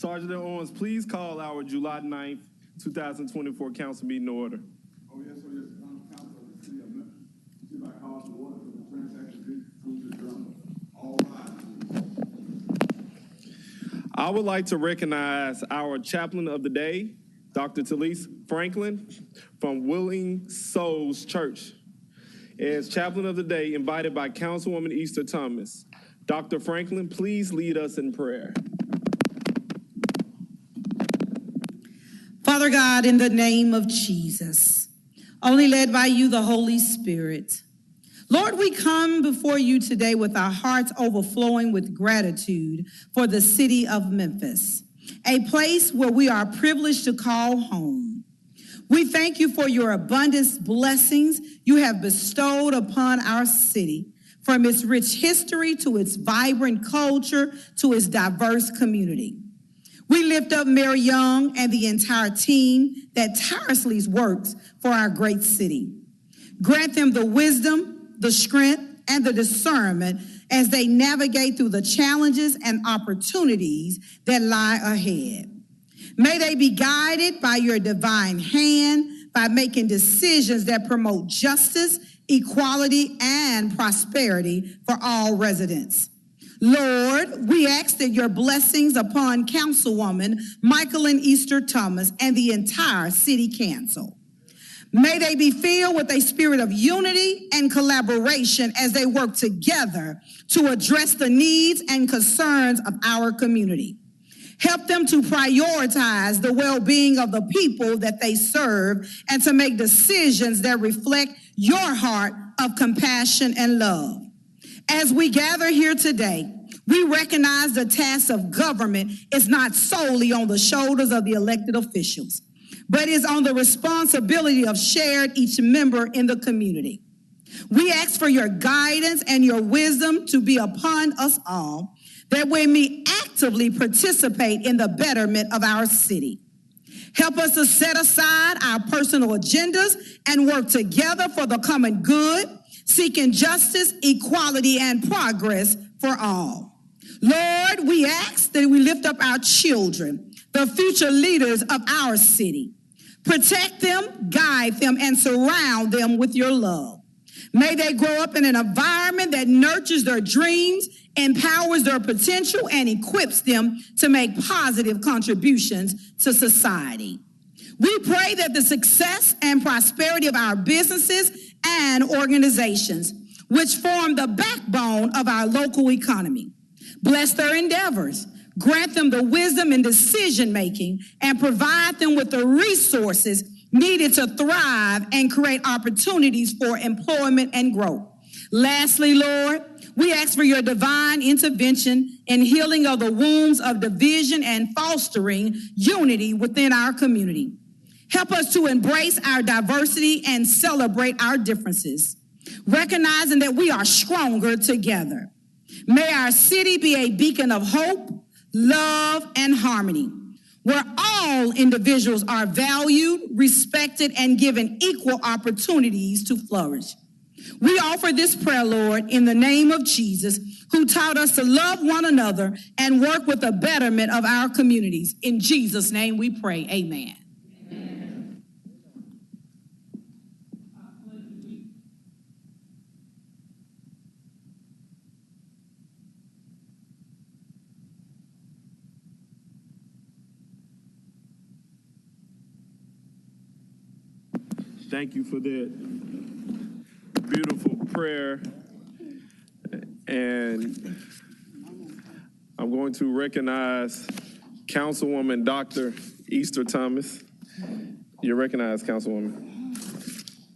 Sergeant at Arms, please call our July 9th, 2024 council meeting to order. Oh, yes, sir, yes, council of the city of Memphis. See if I call to order for the transaction journal. All rise. I would like to recognize our chaplain of the day, Dr. Talise Franklin from Willing Souls Church, as chaplain of the day invited by Councilwoman Easter Thomas. Dr. Franklin, please lead us in prayer. Father God, in the name of Jesus, only led by you, the Holy Spirit. Lord, we come before you today with our hearts overflowing with gratitude for the city of Memphis, a place where we are privileged to call home. We thank you for your abundant blessings you have bestowed upon our city, from its rich history to its vibrant culture to its diverse community. We lift up Mayor Young and the entire team that tirelessly works for our great city. Grant them the wisdom, the strength, and the discernment as they navigate through the challenges and opportunities that lie ahead. May they be guided by your divine hand by making decisions that promote justice, equality, and prosperity for all residents. Lord, we ask that your blessings upon Councilwoman Michaeline Easter Thomas and the entire City Council. May they be filled with a spirit of unity and collaboration as they work together to address the needs and concerns of our community. Help them to prioritize the well-being of the people that they serve and to make decisions that reflect your heart of compassion and love. As we gather here today, we recognize the task of government is not solely on the shoulders of the elected officials, but is on the responsibility of shared each member in the community. We ask for your guidance and your wisdom to be upon us all, that we may actively participate in the betterment of our city. Help us to set aside our personal agendas and work together for the common good, seeking justice, equality, and progress for all. Lord, we ask that we lift up our children, the future leaders of our city. Protect them, guide them, and surround them with your love. May they grow up in an environment that nurtures their dreams, empowers their potential, and equips them to make positive contributions to society. We pray that the success and prosperity of our businesses and organizations, which form the backbone of our local economy, bless their endeavors, grant them the wisdom in decision-making, and provide them with the resources needed to thrive and create opportunities for employment and growth. Lastly, Lord, we ask for your divine intervention in healing of the wounds of division and fostering unity within our community. Help us to embrace our diversity and celebrate our differences, recognizing that we are stronger together. May our city be a beacon of hope, love, and harmony, where all individuals are valued, respected, and given equal opportunities to flourish. We offer this prayer, Lord, in the name of Jesus, who taught us to love one another and work with the betterment of our communities. In Jesus' name we pray, amen. Thank you for that beautiful prayer. And I'm going to recognize Councilwoman Dr. Easter Thomas. You're recognized, Councilwoman.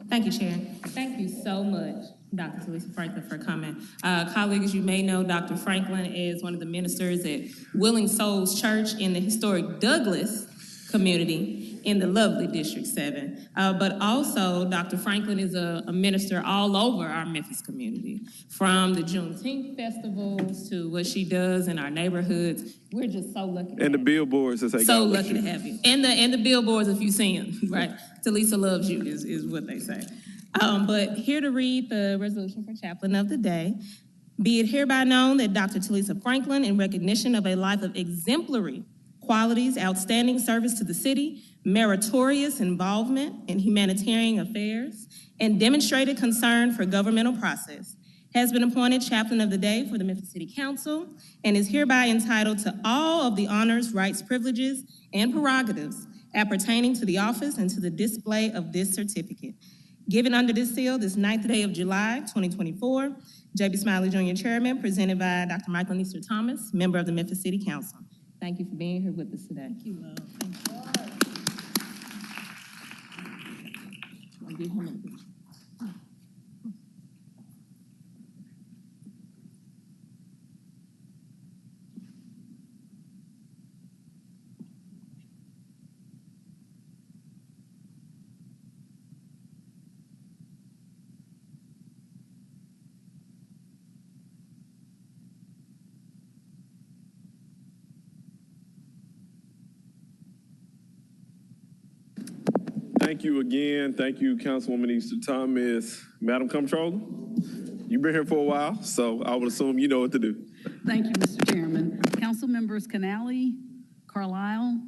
Thank you, Chair. Thank you so much, Dr. Talisa Franklin, for coming. Colleagues, you may know Dr. Franklin is one of the ministers at Willing Souls Church in the historic Douglas community in the lovely District 7. But also, Dr. Franklin is a minister all over our Memphis community, from the Juneteenth festivals to what she does in our neighborhoods. We're just so lucky. And the billboards, as they so lucky to have you. And the billboards, if you see them, right? Talisa loves you is what they say. But here to read the resolution for Chaplain of the Day. Be it hereby known that Dr. Talisa Franklin, in recognition of a life of exemplary qualities, outstanding service to the city, meritorious involvement in humanitarian affairs, and demonstrated concern for governmental process, has been appointed Chaplain of the Day for the Memphis City Council, and is hereby entitled to all of the honors, rights, privileges, and prerogatives appertaining to the office and to the display of this certificate. Given under this seal, this 9th day of July, 2024, J.B. Smiley Jr. Chairman, presented by Dr. Michael Neeser Thomas, member of the Memphis City Council. Thank you for being here with us today. Thank you, love. Thank you. I'll give him a picture. Thank you again. Thank you, Councilwoman Easter Thomas. Madam Comptroller, you've been here for a while, so I would assume you know what to do. Thank you, Mr. Chairman. Council members Canali, Carlisle,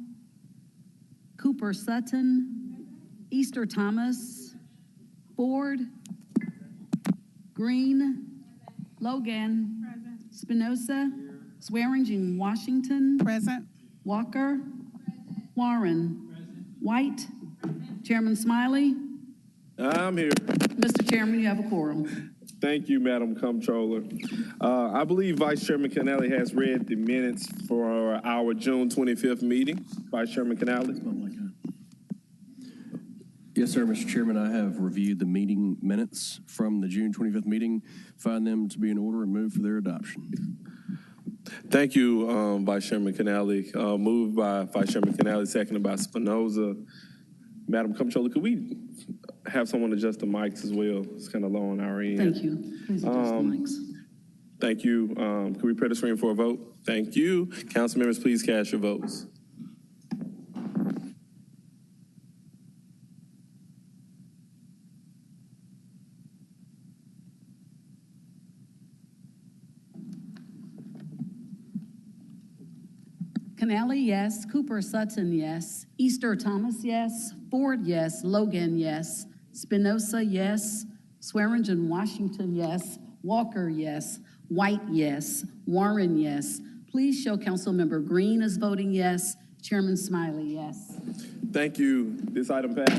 Cooper Sutton, Easter Thomas, Ford, Green, Logan, Spinoza, Swearingen Washington, Present. Walker, Warren, White, Chairman Smiley. I'm here. Mr. Chairman, you have a quorum. Thank you, Madam Comptroller. I believe Vice Chairman Canali has read the minutes for our June 25th meeting. Vice Chairman Canali. Yes, sir, Mr. Chairman. I have reviewed the meeting minutes from the June 25th meeting, find them to be in order and move for their adoption. Thank you, Vice Chairman Canali. Moved by Vice Chairman Canali, seconded by Spinoza. Madam Comptroller, could we have someone adjust the mics as well? It's kind of low on our end. Thank you. Please adjust the mics. Thank you. Can we prepare the screen for a vote? Thank you. Council members, please cast your votes. Canali, yes. Cooper Sutton, yes. Easter Thomas, yes. Ford, yes. Logan, yes. Spinoza, yes. Swearingen Washington, yes. Walker, yes. White, yes. Warren, yes. Please show Councilmember Green as voting yes. Chairman Smiley, yes. Thank you. This item passed.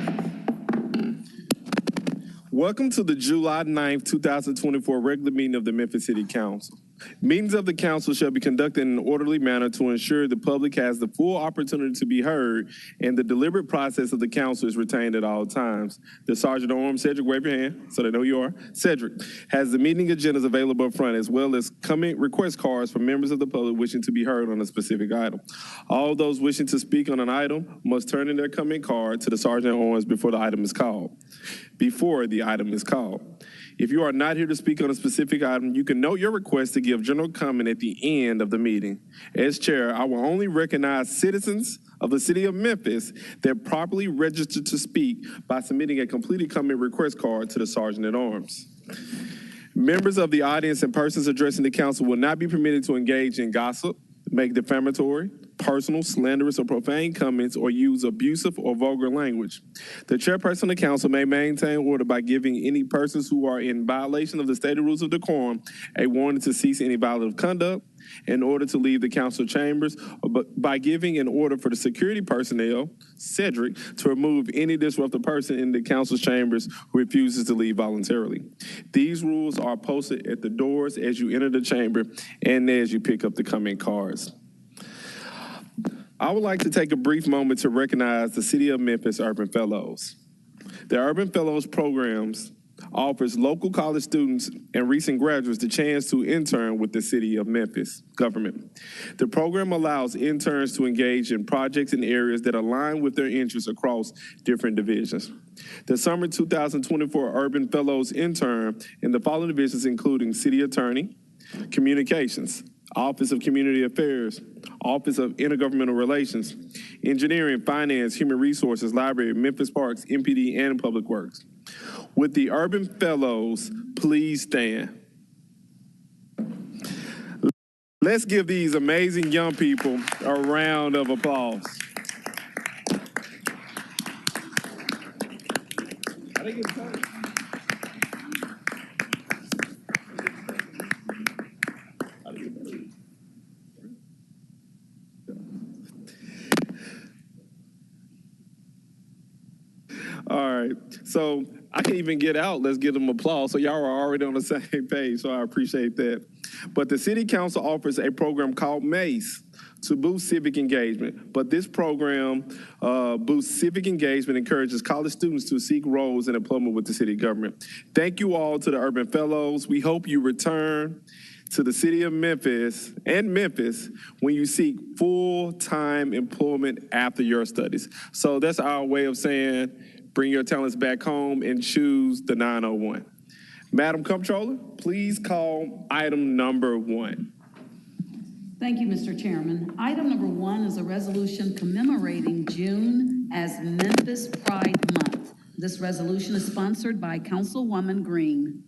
Welcome to the July 9th, 2024 regular meeting of the Memphis City Council. Meetings of the council shall be conducted in an orderly manner to ensure the public has the full opportunity to be heard and the deliberate process of the council is retained at all times. The Sergeant at Arms, Cedric, wave your hand so they know who you are. Cedric has the meeting agendas available up front as well as comment request cards for members of the public wishing to be heard on a specific item. All those wishing to speak on an item must turn in their comment card to the Sergeant at Arms before the item is called. If you are not here to speak on a specific item, you can note your request to give general comment at the end of the meeting. As chair, I will only recognize citizens of the city of Memphis that properly registered to speak by submitting a completed comment request card to the Sergeant at Arms. Members of the audience and persons addressing the council will not be permitted to engage in gossip, make defamatory, personal, slanderous, or profane comments, or use abusive or vulgar language. The chairperson of the council may maintain order by giving any persons who are in violation of the stated rules of decorum a warning to cease any violative conduct, in order to leave the council chambers, or by giving an order for the security personnel, Cedric, to remove any disruptive person in the council's chambers who refuses to leave voluntarily. These rules are posted at the doors as you enter the chamber and as you pick up the comment cards. I would like to take a brief moment to recognize the City of Memphis Urban Fellows. The Urban Fellows programs offers local college students and recent graduates the chance to intern with the City of Memphis government. The program allows interns to engage in projects in areas that align with their interests across different divisions. The summer 2024 Urban Fellows intern in the following divisions, including City Attorney, Communications, Office of Community Affairs, Office of Intergovernmental Relations, Engineering, Finance, Human Resources, Library, Memphis Parks, MPD, and Public Works. With the Urban Fellows, please stand. Let's give these amazing young people a round of applause. All right, so I can't even get out. Let's give them applause. So y'all are already on the same page, so I appreciate that. But the City Council offers a program called MACE to boost civic engagement. But this program boosts civic engagement, encourages college students to seek roles in employment with the city government. Thank you all to the Urban Fellows. We hope you return to the city of Memphis and Memphis when you seek full-time employment after your studies. So that's our way of saying, bring your talents back home and choose the 901. Madam Comptroller, please call item number 1. Thank you, Mr. Chairman. Item number 1 is a resolution commemorating June as Memphis Pride Month. This resolution is sponsored by Councilwoman Green.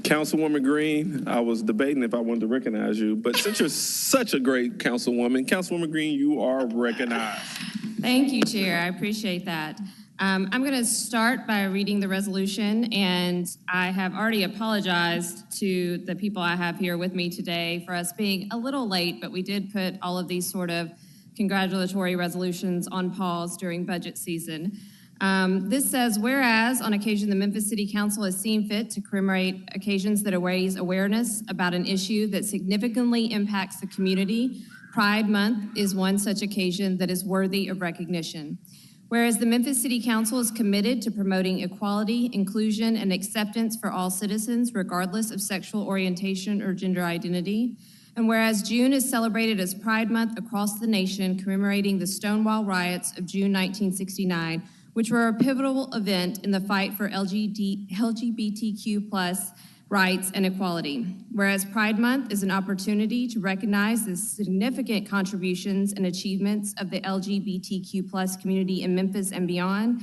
Councilwoman Green, I was debating if I wanted to recognize you, but since you're such a great councilwoman, Councilwoman Green, you are recognized. Thank you, Chair. I appreciate that. I'm going to start by reading the resolution, and I have already apologized to the people I have here with me today for us being a little late, but we did put all of these sort of congratulatory resolutions on pause during budget season. This says, whereas on occasion the Memphis City Council has seen fit to commemorate occasions that raise awareness about an issue that significantly impacts the community, Pride Month is one such occasion that is worthy of recognition. Whereas the Memphis City Council is committed to promoting equality, inclusion, and acceptance for all citizens, regardless of sexual orientation or gender identity. And whereas June is celebrated as Pride Month across the nation, commemorating the Stonewall riots of June 1969, which were a pivotal event in the fight for LGBTQ+ rights and equality. Whereas Pride Month is an opportunity to recognize the significant contributions and achievements of the LGBTQ+ community in Memphis and beyond.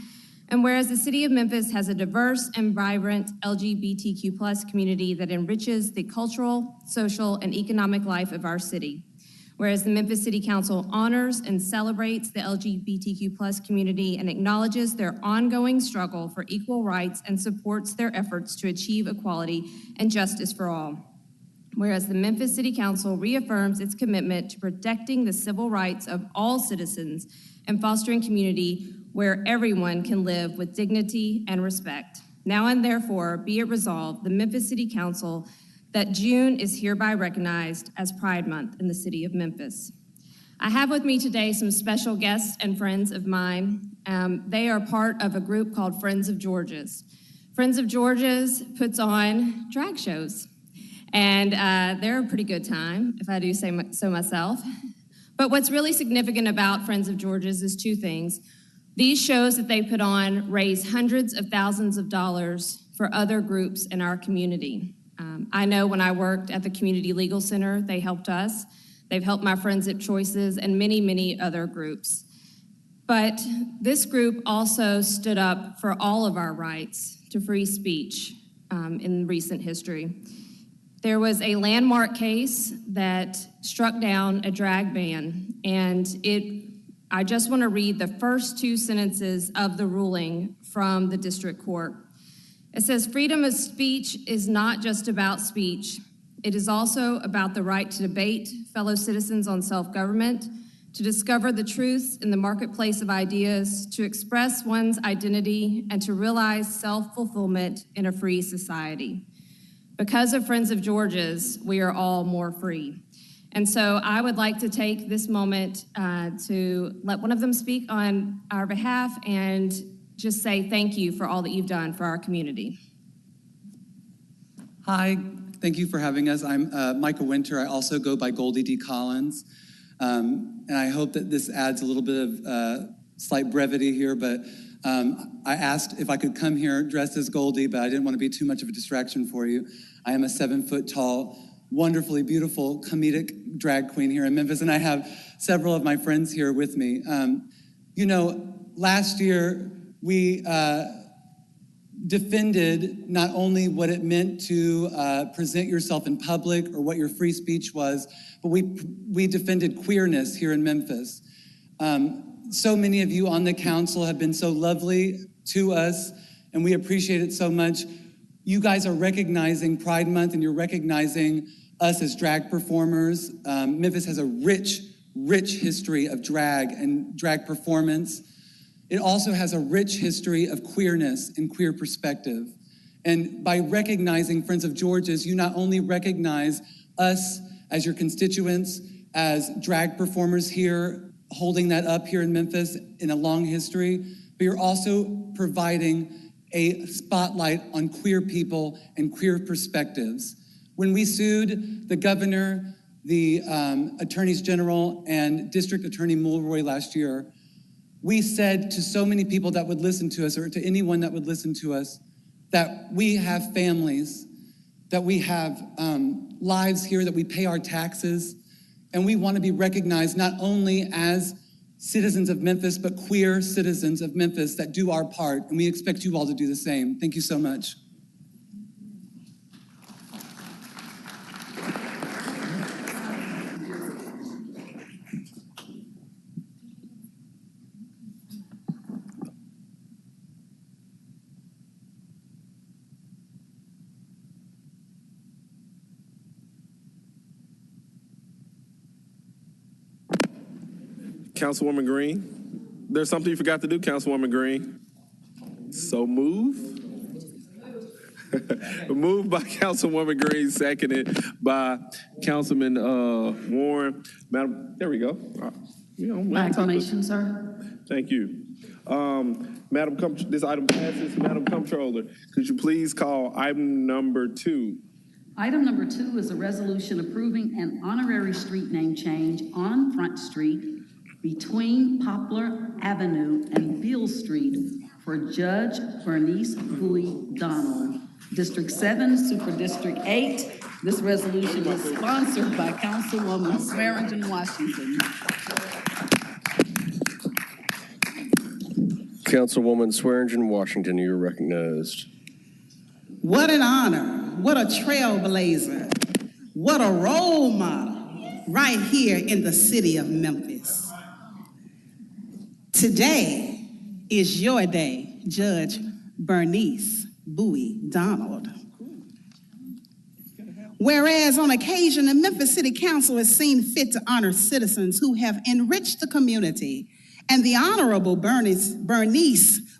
And whereas the city of Memphis has a diverse and vibrant LGBTQ+ community that enriches the cultural, social, and economic life of our city. Whereas the Memphis City Council honors and celebrates the LGBTQ+ community and acknowledges their ongoing struggle for equal rights and supports their efforts to achieve equality and justice for all. Whereas the Memphis City Council reaffirms its commitment to protecting the civil rights of all citizens and fostering community where everyone can live with dignity and respect. Now and therefore, be it resolved, the Memphis City Council that June is hereby recognized as Pride Month in the city of Memphis. I have with me today some special guests and friends of mine. They are part of a group called Friends of George's. Friends of George's puts on drag shows, and they're a pretty good time, if I do say so myself. But what's really significant about Friends of George's is two things. These shows that they put on raise hundreds of thousands of dollars for other groups in our community. I know when I worked at the Community Legal Center, they helped us. They've helped my Friends at Choices and many, many other groups. But this group also stood up for all of our rights to free speech in recent history. There was a landmark case that struck down a drag ban, and I just want to read the first two sentences of the ruling from the district court. It says, freedom of speech is not just about speech. It is also about the right to debate fellow citizens on self-government, to discover the truths in the marketplace of ideas, to express one's identity, and to realize self-fulfillment in a free society. Because of Friends of George's, we are all more free. And so I would like to take this moment to let one of them speak on our behalf and just say thank you for all that you've done for our community. Hi, thank you for having us. I'm Michael Winter. I also go by Goldie D. Collins. And I hope that this adds a little bit of slight brevity here, but I asked if I could come here dressed as Goldie, but I didn't want to be too much of a distraction for you. I am a 7-foot-tall, wonderfully beautiful comedic drag queen here in Memphis, and I have several of my friends here with me. Last year, we defended not only what it meant to present yourself in public or what your free speech was, but we defended queerness here in Memphis. So many of you on the council have been so lovely to us, and we appreciate it so much. You guys are recognizing Pride Month, and you're recognizing us as drag performers. Memphis has a rich history of drag and drag performance. It also has a rich history of queerness and queer perspective. And by recognizing Friends of George's, you not only recognize us as your constituents, as drag performers here, holding that up here in Memphis in a long history, but you're also providing a spotlight on queer people and queer perspectives. When we sued the governor, the attorneys general, and District Attorney Mulroy last year, we said to so many people that would listen to us, or to anyone that would listen to us, that we have families, that we have lives here, that we pay our taxes, and we want to be recognized not only as citizens of Memphis, but queer citizens of Memphis that do our part, and we expect you all to do the same. Thank you so much. Councilwoman Green, there's something you forgot to do, Councilwoman Green. So move. Moved by Councilwoman Green, seconded by Councilman Warren. Madam, there we go. Acclamation, sir. Thank you. Madam, this item passes. Madam Comptroller, could you please call item number 2? Item number 2 is a resolution approving an honorary street name change on Front Street between Poplar Avenue and Beale Street for Judge Bernice Bowie Donald, District 7, Super District 8. This resolution is sponsored by Councilwoman Swearingen Washington. Councilwoman Swearingen Washington, you're recognized. What an honor. What a trailblazer. What a role model right here in the city of Memphis. Today is your day, Judge Bernice Bowie Donald. Whereas on occasion, the Memphis City Council has seen fit to honor citizens who have enriched the community, and the Honorable Bernice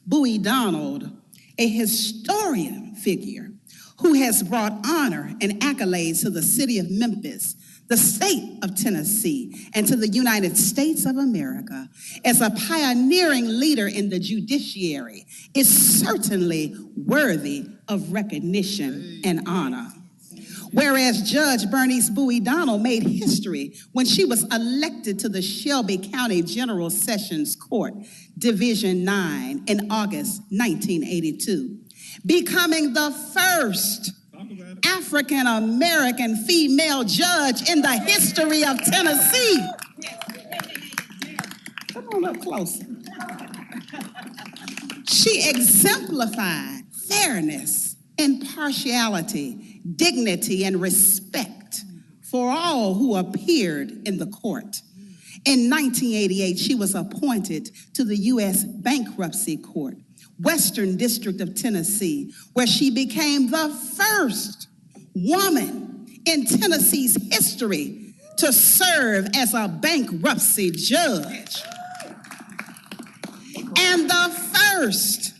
Bowie Donald, a historian figure who has brought honor and accolades to the city of Memphis, the state of Tennessee, and to the United States of America as a pioneering leader in the judiciary, is certainly worthy of recognition and honor. Whereas Judge Bernice Bowie Donald made history when she was elected to the Shelby County General Sessions Court, Division 9, in August 1982, becoming the first African-American female judge in the history of Tennessee. Come on up closer. She exemplified fairness, impartiality, dignity, and respect for all who appeared in the court. In 1988, she was appointed to the U.S. Bankruptcy Court, Western District of Tennessee, where she became the first woman in Tennessee's history to serve as a bankruptcy judge, and the first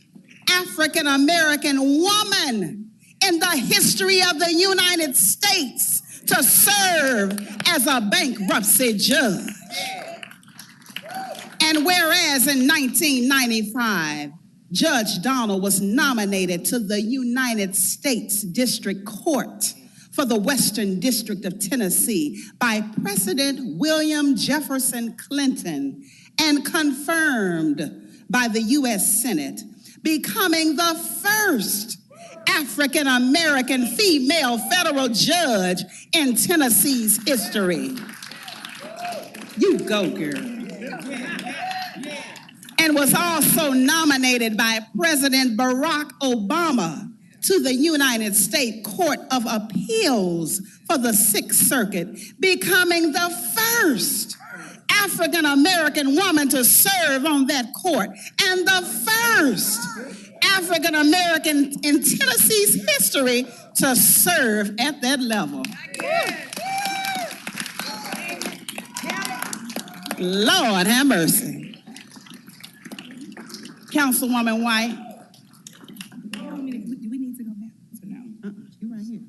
African-American woman in the history of the United States to serve as a bankruptcy judge. And whereas in 1995, Judge Donald was nominated to the United States District Court for the Western District of Tennessee by President William Jefferson Clinton and confirmed by the U.S. Senate, becoming the first African-American female federal judge in Tennessee's history. You go, girl. and was also nominated by President Barack Obama to the United States Court of Appeals for the Sixth Circuit, becoming the first African-American woman to serve on that court and the first African-American in Tennessee's history to serve at that level. Lord have mercy. Councilwoman White. Do we need to go back? No. You're right here.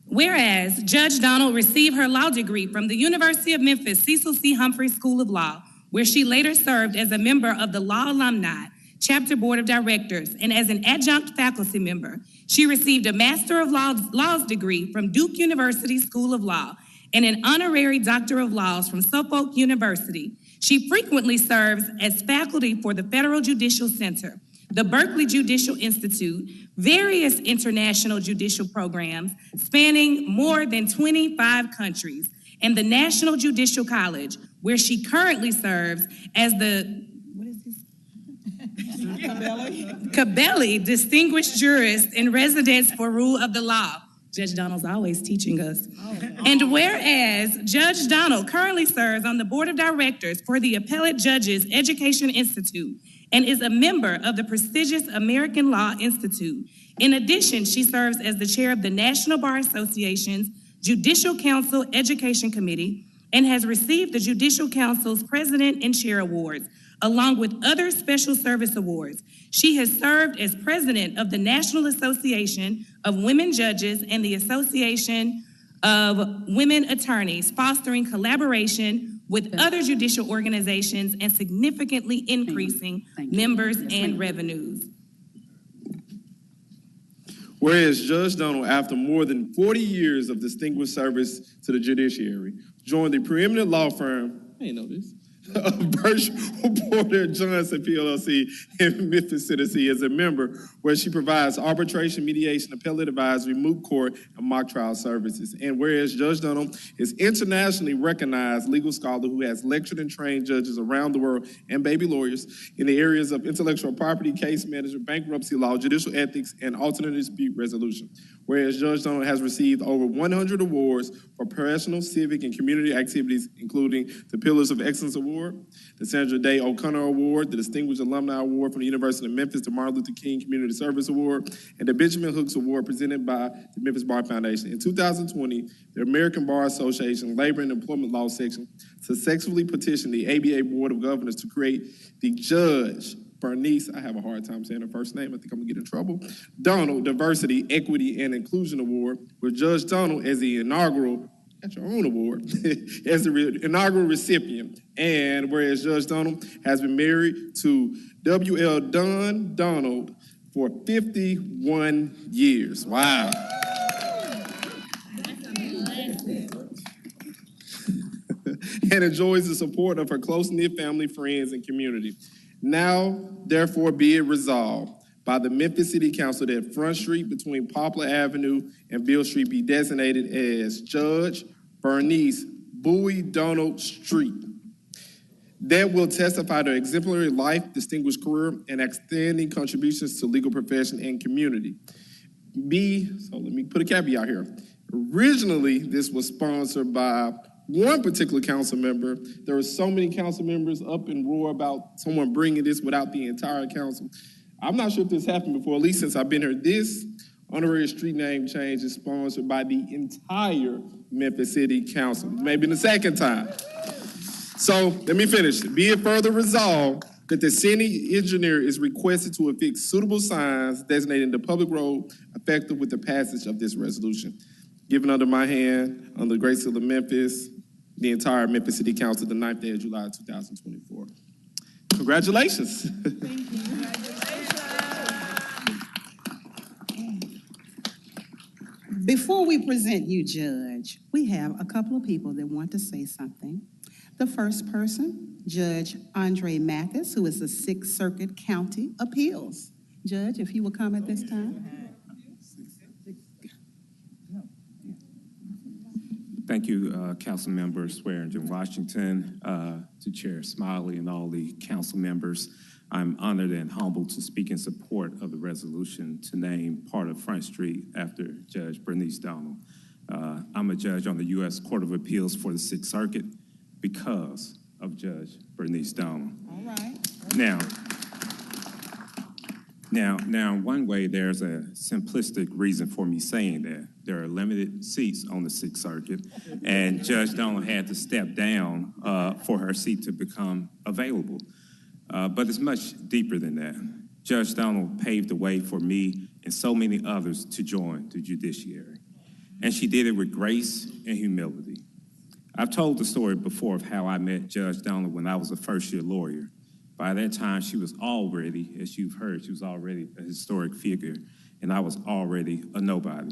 Whereas Judge Donald received her law degree from the University of Memphis Cecil C. Humphrey School of Law, where she later served as a member of the Law Alumni Chapter Board of Directors and as an adjunct faculty member. She received a Master of Laws degree from Duke University School of Law and an Honorary Doctor of Laws from Suffolk University. She frequently serves as faculty for the Federal Judicial Center, the Berkeley Judicial Institute, various international judicial programs spanning more than 25 countries, and the National Judicial College, where she currently serves as the Cabelli Distinguished Jurist in Residence for Rule of the Law. Judge Donald's always teaching us. And whereas Judge Donald currently serves on the Board of Directors for the Appellate Judges Education Institute and is a member of the prestigious American Law Institute. In addition, she serves as the chair of the National Bar Association's Judicial Council Education Committee and has received the Judicial Council's President and Chair Awards, along with other special service awards. She has served as president of the National Association of Women Judges and the Association of Women Attorneys, fostering collaboration with other judicial organizations and significantly increasing members and revenues. Whereas Judge Donald, after more than 40 years of distinguished service to the judiciary, joined the preeminent law firm, I didn't know this, of Birch, Porter, Johnson, PLLC in Memphis, Tennessee, as a member, where she provides arbitration, mediation, appellate advisory, moot court, and mock trial services. And whereas Judge Donald is internationally recognized legal scholar who has lectured and trained judges around the world and baby lawyers in the areas of intellectual property, case management, bankruptcy law, judicial ethics, and alternate dispute resolution. Whereas Judge Donald has received over 100 awards for professional, civic, and community activities, including the Pillars of Excellence Award, the Sandra Day O'Connor Award, the Distinguished Alumni Award from the University of Memphis, the Martin Luther King Community Service Award, and the Benjamin Hooks Award presented by the Memphis Bar Foundation. In 2020, the American Bar Association Labor and Employment Law Section successfully petitioned the ABA Board of Governors to create the Judge Bernice, I have a hard time saying her first name, I think I'm gonna get in trouble, Donald Diversity, Equity, and Inclusion Award, with Judge Donald as the inaugural, got your own award, as the inaugural recipient. And whereas Judge Donald has been married to W.L. Dunn Donald for 51 years. Wow. And enjoys the support of her close-knit family, friends, and community. Now, therefore, be it resolved by the Memphis City Council that Front Street between Poplar Avenue and Beale Street be designated as Judge Bernice Bowie Donald Street. That will testify to exemplary life, distinguished career, and outstanding contributions to legal profession and community. So let me put a caveat here. Originally, this was sponsored by one particular council member. There were so many council members up in roar about someone bringing this without the entire council. I'm not sure if this happened before, at least since I've been here. This honorary street name change is sponsored by the entire Memphis City Council, maybe the second time. So let me finish. Be it further resolved that the city engineer is requested to affix suitable signs designating the public road effective with the passage of this resolution. Given under my hand, on the great seal of Memphis, the entire Memphis City Council, the 9th day of July, 2024. Congratulations. Thank you. Before we present you, Judge, we have a couple of people that want to say something. The first person, Judge Andre Mathis, who is the Sixth Circuit County Appeals. Judge, if you will come at this time. Thank you, Council Member Swearingen Washington, to Chair Smiley and all the council members. I'm honored and humbled to speak in support of the resolution to name part of Front Street after Judge Bernice Donald. I'm a judge on the U.S. Court of Appeals for the Sixth Circuit because of Judge Bernice Donald. All right. Now, one way there's a simplistic reason for me saying that. There are limited seats on the Sixth Circuit, and Judge Donald had to step down for her seat to become available. But it's much deeper than that. Judge Donald paved the way for me and so many others to join the judiciary. And she did it with grace and humility. I've told the story before of how I met Judge Donald when I was a first-year lawyer. By that time, she was already, as you've heard, she was already a historic figure, and I was already a nobody.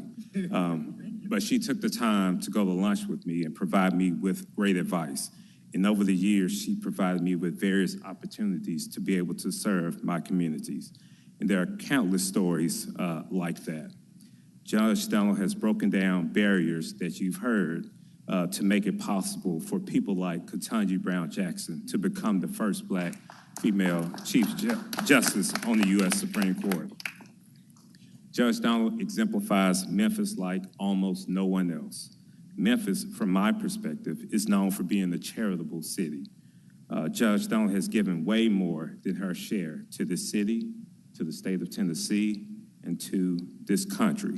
But she took the time to go to lunch with me and provide me with great advice. And over the years, she provided me with various opportunities to be able to serve my communities. And there are countless stories like that. Judge Donald has broken down barriers that you've heard to make it possible for people like Ketanji Brown Jackson to become the first Black female Chief Justice on the U.S. Supreme Court. Judge Donald exemplifies Memphis like almost no one else. Memphis, from my perspective, is known for being a charitable city. Judge Donald has given way more than her share to this city, to the state of Tennessee, and to this country.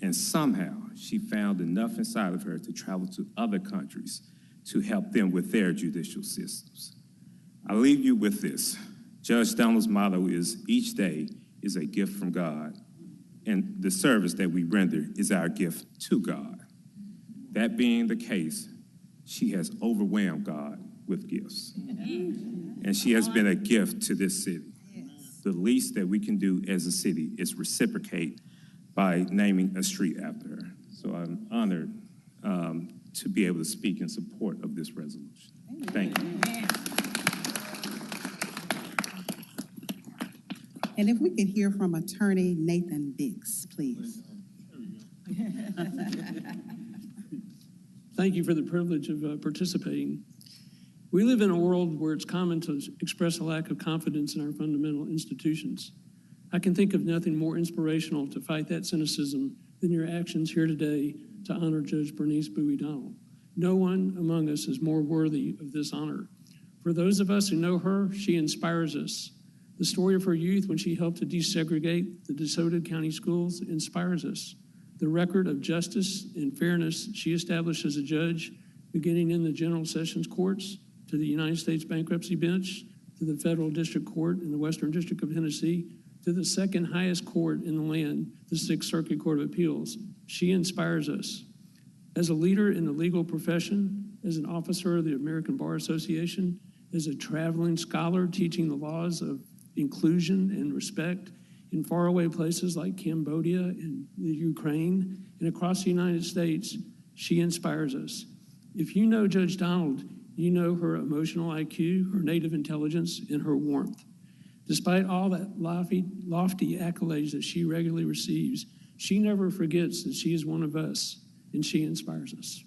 And somehow she found enough inside of her to travel to other countries to help them with their judicial systems. I leave you with this. Judge Donald's motto is, each day is a gift from God, and the service that we render is our gift to God. That being the case, she has overwhelmed God with gifts. And she has been a gift to this city. The least that we can do as a city is reciprocate by naming a street after her. So I'm honored to be able to speak in support of this resolution. Thank you. And if we could hear from Attorney Nathan Biggs, please. Thank you for the privilege of participating. We live in a world where it's common to express a lack of confidence in our fundamental institutions. I can think of nothing more inspirational to fight that cynicism than your actions here today to honor Judge Bernice Bowie Donald. No one among us is more worthy of this honor. For those of us who know her, she inspires us. The story of her youth when she helped to desegregate the DeSoto County schools inspires us. The record of justice and fairness she established as a judge, beginning in the General Sessions Courts, to the United States Bankruptcy Bench, to the Federal District Court in the Western District of Tennessee, to the second highest court in the land, the Sixth Circuit Court of Appeals. She inspires us. As a leader in the legal profession, as an officer of the American Bar Association, as a traveling scholar teaching the laws of inclusion and respect in faraway places like Cambodia and the Ukraine and across the United States, she inspires us. If you know Judge Donald, you know her emotional IQ, her native intelligence, and her warmth. Despite all that lofty accolades that she regularly receives, she never forgets that she is one of us, and she inspires us.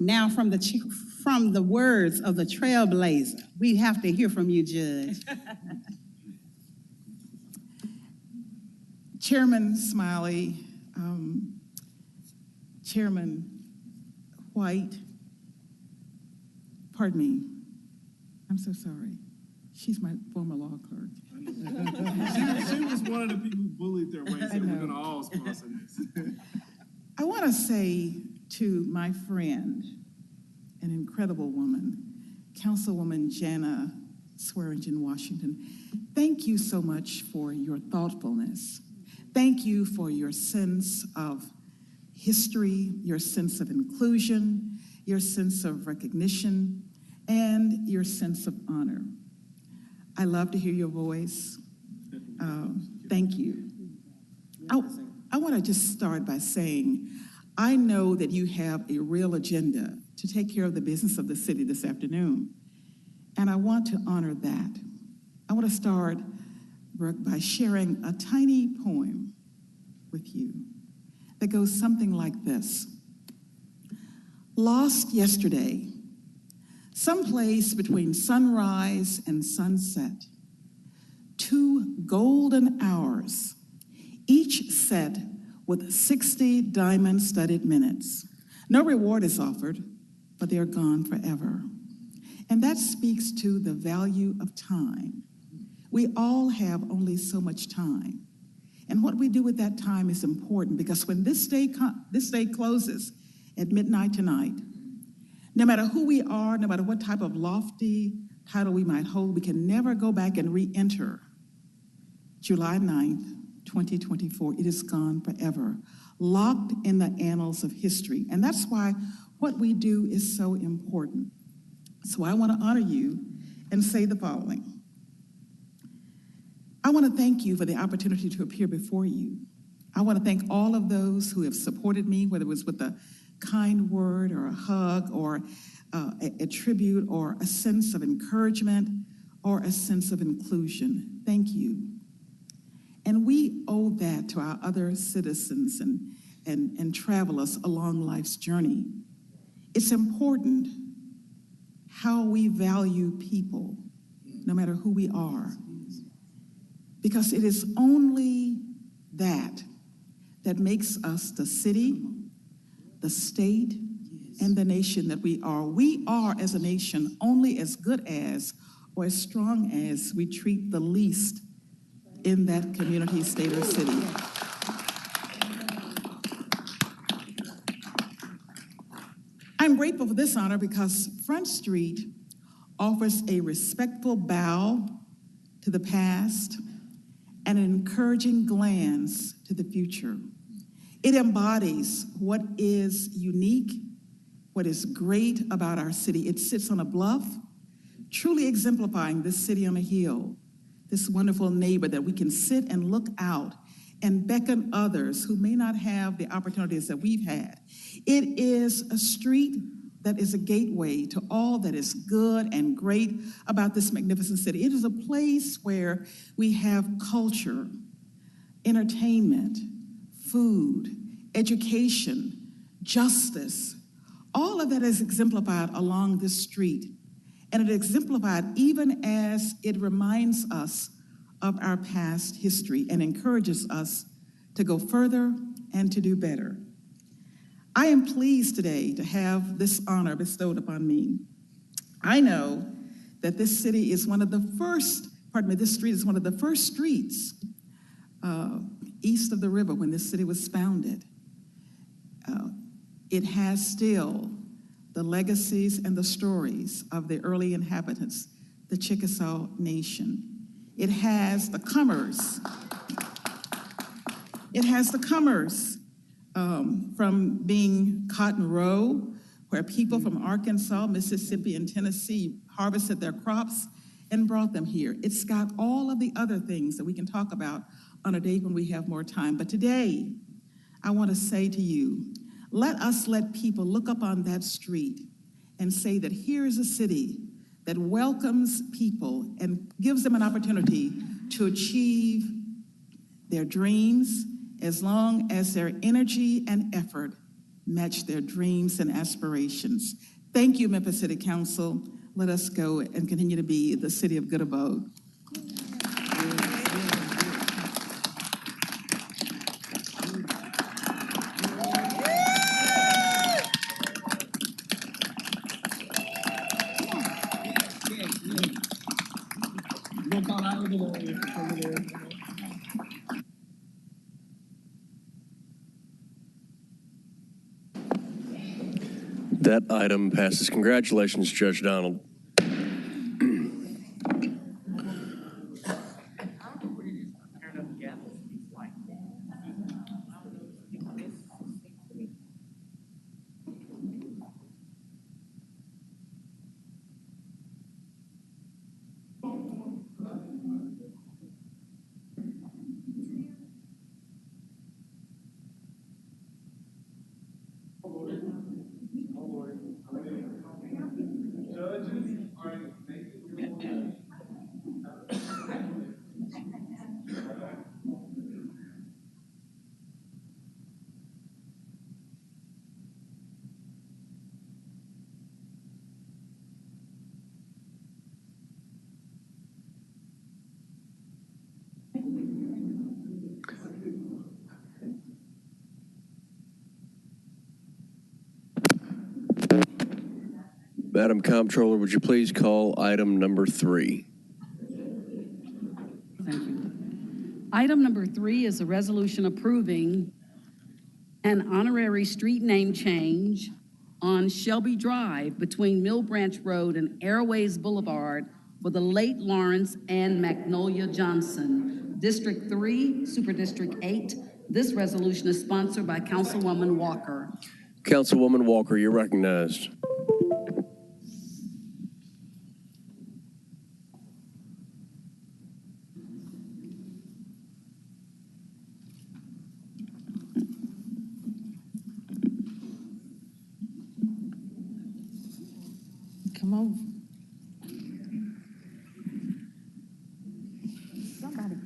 Now, from the words of the trailblazer, we have to hear from you, Judge. Chairman Smiley, Chairman White, pardon me, I'm so sorry. She's my former law clerk. She was one of the people who bullied their way, so we're going to all sponsor this. I want to say to my friend, an incredible woman, Councilwoman Jana Swearingen Washington, thank you so much for your thoughtfulness. Thank you for your sense of history, your sense of inclusion, your sense of recognition, and your sense of honor. I love to hear your voice. Thank you. I want to just start by saying, I know that you have a real agenda to take care of the business of the city this afternoon, and I want to honor that. I want to start Brooke, by sharing a tiny poem with you that goes something like this. Lost yesterday, someplace between sunrise and sunset, 2 golden hours, each set with 60 diamond-studded minutes. No reward is offered, but they are gone forever. And that speaks to the value of time. We all have only so much time. And what we do with that time is important, because when this day closes at midnight tonight, no matter who we are, no matter what type of lofty title we might hold, we can never go back and re-enter July 9th, 2024. It is gone forever, locked in the annals of history. And that's why what we do is so important. So I want to honor you and say the following. I want to thank you for the opportunity to appear before you. I want to thank all of those who have supported me, whether it was with a kind word or a hug or a tribute or a sense of encouragement or a sense of inclusion. Thank you. And we owe that to our other citizens and travelers along life's journey. It's important how we value people, no matter who we are, because it is only that makes us the city, the state, and the nation that we are. We are, as a nation, only as good as or as strong as we treat the least in that community, state, or city. I'm grateful for this honor because Front Street offers a respectful bow to the past and an encouraging glance to the future. It embodies what is unique, what is great about our city. It sits on a bluff, truly exemplifying this city on a hill, this wonderful neighbor that we can sit and look out and beckon others who may not have the opportunities that we've had. It is a street that is a gateway to all that is good and great about this magnificent city. It is a place where we have culture, entertainment, food, education, justice. All of that is exemplified along this street. And it is exemplified even as it reminds us of our past history and encourages us to go further and to do better. I am pleased today to have this honor bestowed upon me. I know that this city is one of the first, this street is one of the first streets east of the river when this city was founded. It has still the legacies and the stories of the early inhabitants, the Chickasaw Nation. It has the comers. It has the comers from being Cotton Row, where people from Arkansas, Mississippi, and Tennessee harvested their crops and brought them here. It's got all of the other things that we can talk about on a day when we have more time. But today, I want to say to you, let us let people look up on that street and say that here is a city that welcomes people and gives them an opportunity to achieve their dreams as long as their energy and effort match their dreams and aspirations. Thank you, Memphis City Council. Let us go and continue to be the city of good abode. That item passes. Congratulations, Judge Donald. Judges, Madam Comptroller, would you please call item number 3? Thank you. Item number 3 is a resolution approving an honorary street name change on Shelby Drive between Mill Branch Road and Airways Boulevard for the late Lawrence and Magnolia Johnson, District 3, Super District 8. This resolution is sponsored by Councilwoman Walker. Councilwoman Walker, you're recognized. Come on. Somebody.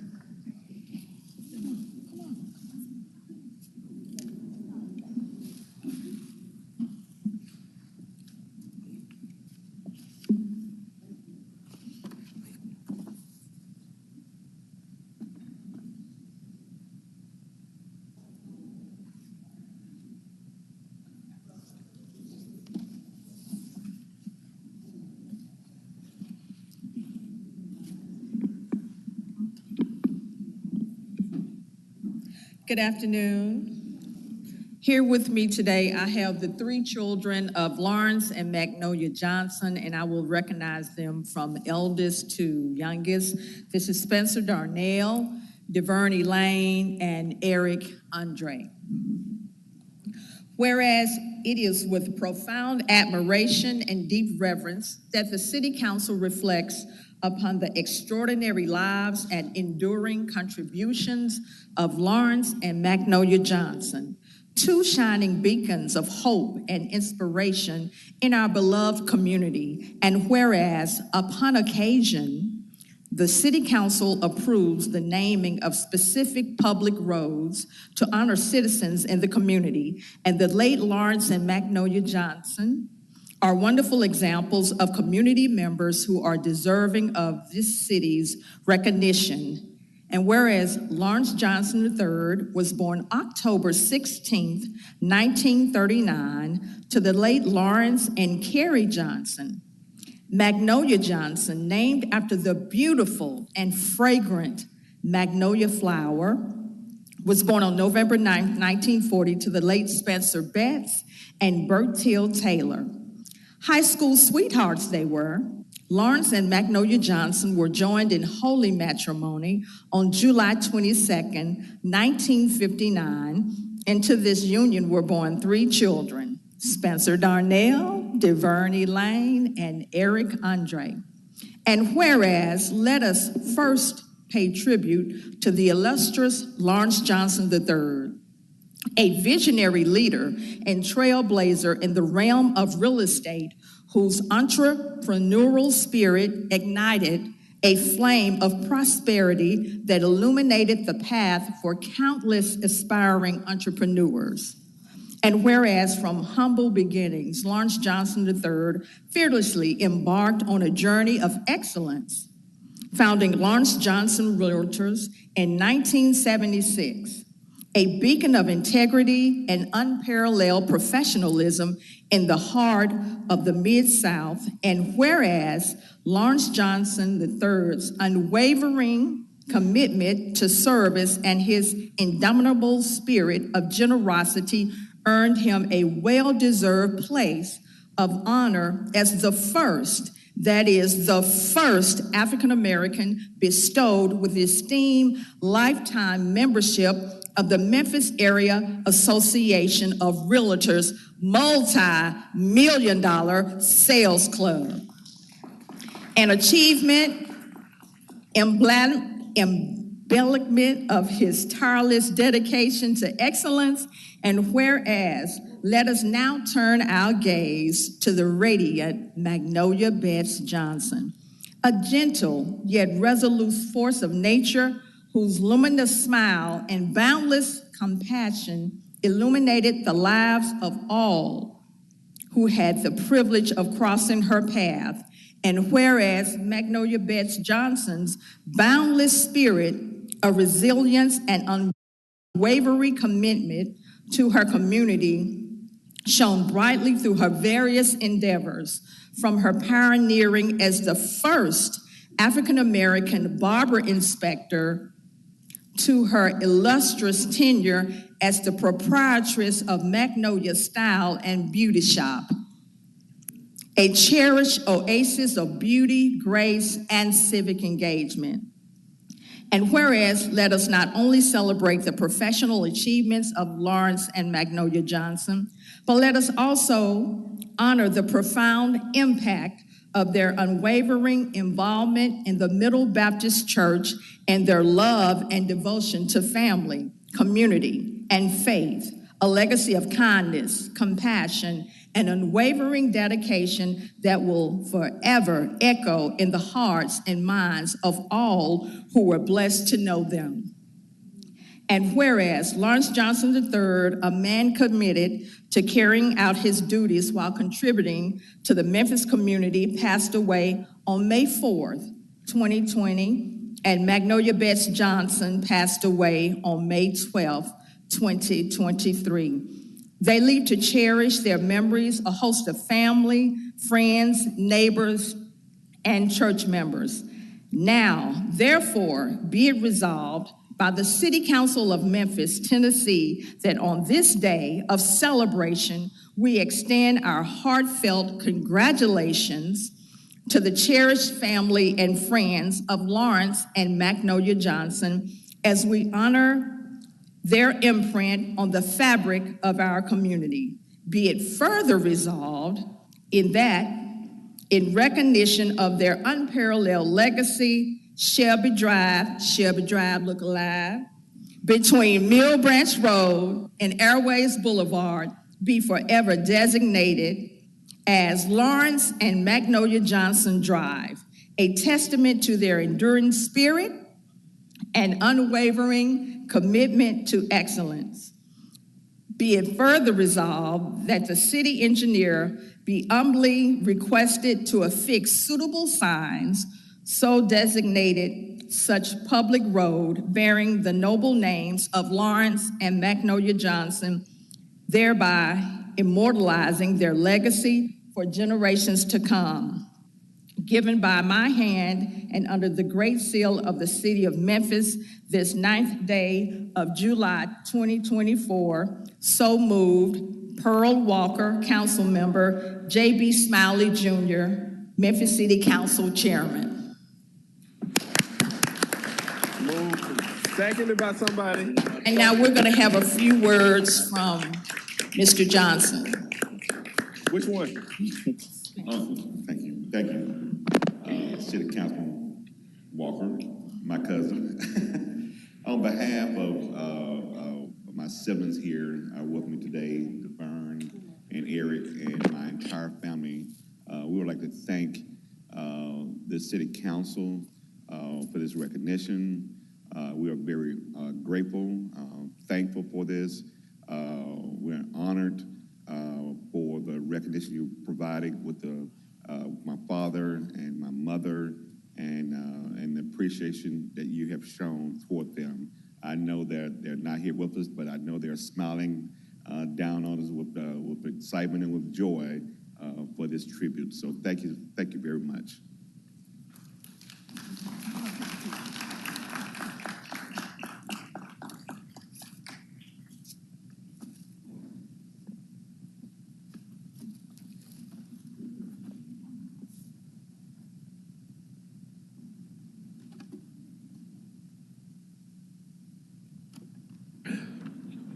Good afternoon. Here with me today, I have the 3 children of Lawrence and Magnolia Johnson, and I will recognize them from eldest to youngest. This is Spencer Darnell, DeVerney Lane, and Eric Andre. Whereas it is with profound admiration and deep reverence that the City Council reflects upon the extraordinary lives and enduring contributions of Lawrence and Magnolia Johnson, 2 shining beacons of hope and inspiration in our beloved community. And whereas upon occasion, the City Council approves the naming of specific public roads to honor citizens in the community, and the late Lawrence and Magnolia Johnson are wonderful examples of community members who are deserving of this city's recognition. And whereas Lawrence Johnson III was born October 16th, 1939, to the late Lawrence and Carrie Johnson, Magnolia Johnson, named after the beautiful and fragrant magnolia flower, was born on November 9th, 1940, to the late Spencer Betts and Bert Till Taylor. High school sweethearts they were. Lawrence and Magnolia Johnson were joined in holy matrimony on July 22nd, 1959, and to this union were born 3 children, Spencer Darnell, DeVerney Lane, and Eric Andre. And whereas, let us first pay tribute to the illustrious Lawrence Johnson III, a visionary leader and trailblazer in the realm of real estate, whose entrepreneurial spirit ignited a flame of prosperity that illuminated the path for countless aspiring entrepreneurs. And whereas from humble beginnings, Lawrence Johnson III fearlessly embarked on a journey of excellence, founding Lawrence Johnson Realtors in 1976, a beacon of integrity and unparalleled professionalism in the heart of the Mid-South. And whereas Lawrence Johnson III's unwavering commitment to service and his indomitable spirit of generosity earned him a well-deserved place of honor as the first African-American bestowed with esteemed lifetime membership of the Memphis Area Association of Realtors multi-million-dollar sales club. An achievement, embellishment of his tireless dedication to excellence. And whereas, let us now turn our gaze to the radiant Magnolia Betts Johnson, a gentle yet resolute force of nature whose luminous smile and boundless compassion illuminated the lives of all who had the privilege of crossing her path. And whereas Magnolia Betts Johnson's boundless spirit of resilience and unwavering commitment to her community shone brightly through her various endeavors, from her pioneering as the first African-American barber inspector to her illustrious tenure as the proprietress of Magnolia Style and Beauty Shop, a cherished oasis of beauty, grace, and civic engagement. And whereas, let us not only celebrate the professional achievements of Lawrence and Magnolia Johnson, but let us also honor the profound impact of their unwavering involvement in the Middle Baptist Church and their love and devotion to family, community, and faith, a legacy of kindness, compassion, and unwavering dedication that will forever echo in the hearts and minds of all who were blessed to know them. And whereas Lawrence Johnson III, a man committed to carrying out his duties while contributing to the Memphis community, passed away on May 4th, 2020, and Magnolia Betts Johnson passed away on May 12th, 2023. They leave to cherish their memories a host of family, friends, neighbors, and church members. Now, therefore, be it resolved by the City Council of Memphis, Tennessee, that on this day of celebration, we extend our heartfelt congratulations to the cherished family and friends of Lawrence and Magnolia Johnson as we honor their imprint on the fabric of our community. Be it further resolved in that, in recognition of their unparalleled legacy, Shelby Drive, look alive, between Mill Branch Road and Airways Boulevard be forever designated as Lawrence and Magnolia Johnson Drive, a testament to their enduring spirit and unwavering commitment to excellence. Be it further resolved that the city engineer be humbly requested to affix suitable signs so designated such public road bearing the noble names of Lawrence and Magnolia Johnson, thereby immortalizing their legacy for generations to come. Given by my hand and under the great seal of the city of Memphis, this 9th day of July 2024, so moved, Pearl Walker, council member, J.B. Smiley Jr., Memphis City Council Chairman. Seconded by somebody. And now we're gonna have a few words from Mr. Johnson. Which one? Thank you. City Councilman Walker, my cousin. On behalf of my siblings here with me today, Devern and Eric and my entire family, we would like to thank the City Council for this recognition. We are very grateful, thankful for this. We're honored for the recognition you provided with my father and my mother, and the appreciation that you have shown toward them. I know they're not here with us, but I know they're smiling down on us with excitement and with joy for this tribute. So thank you very much.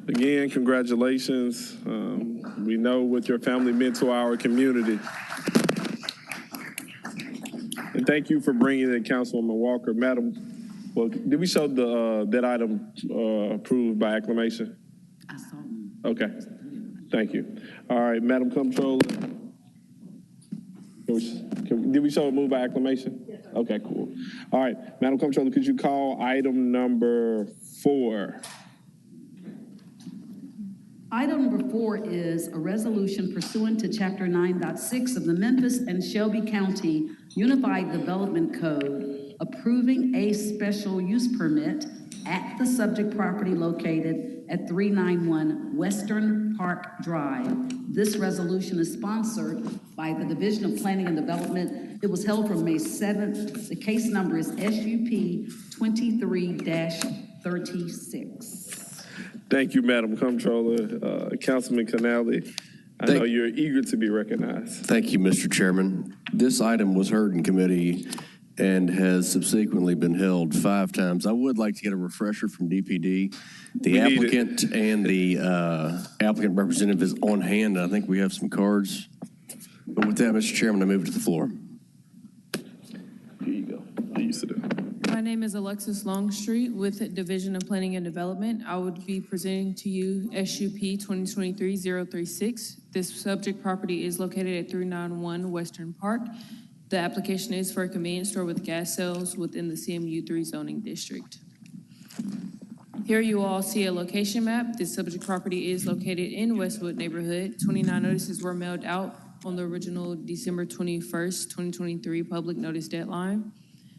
Again, congratulations. We know what your family meant to our community. And thank you for bringing it, Councilwoman Walker. Madam, well, did we show that item approved by acclamation? I saw. Okay, thank you. All right, Madam Comptroller. Did we show it moved by acclamation? Yes, sir. Okay, cool. All right, Madam Comptroller, could you call item number 4? Item number 4 is a resolution pursuant to Chapter 9.6 of the Memphis and Shelby County Unified Development Code, approving a special use permit at the subject property located at 391 Western Park Drive. This resolution is sponsored by the Division of Planning and Development. It was held from May 7th. The case number is SUP 23-36. Thank you, Madam Comptroller. Councilman Canale, I know you're eager to be recognized. Thank you, Mr. Chairman. This item was heard in committee and has subsequently been held 5 times. I would like to get a refresher from DPD. The applicant and the applicant representative is on hand. I think we have some cards. But with that, Mr. Chairman, I move to the floor. Here you go. I used to do. My name is Alexis Longstreet with Division of Planning and Development. I would be presenting to you SUP 2023-036. This subject property is located at 391 Western Park. The application is for a convenience store with gas sales within the CMU3 zoning district. Here you all see a location map. This subject property is located in Westwood neighborhood. 29 notices were mailed out on the original December 21st, 2023 public notice deadline.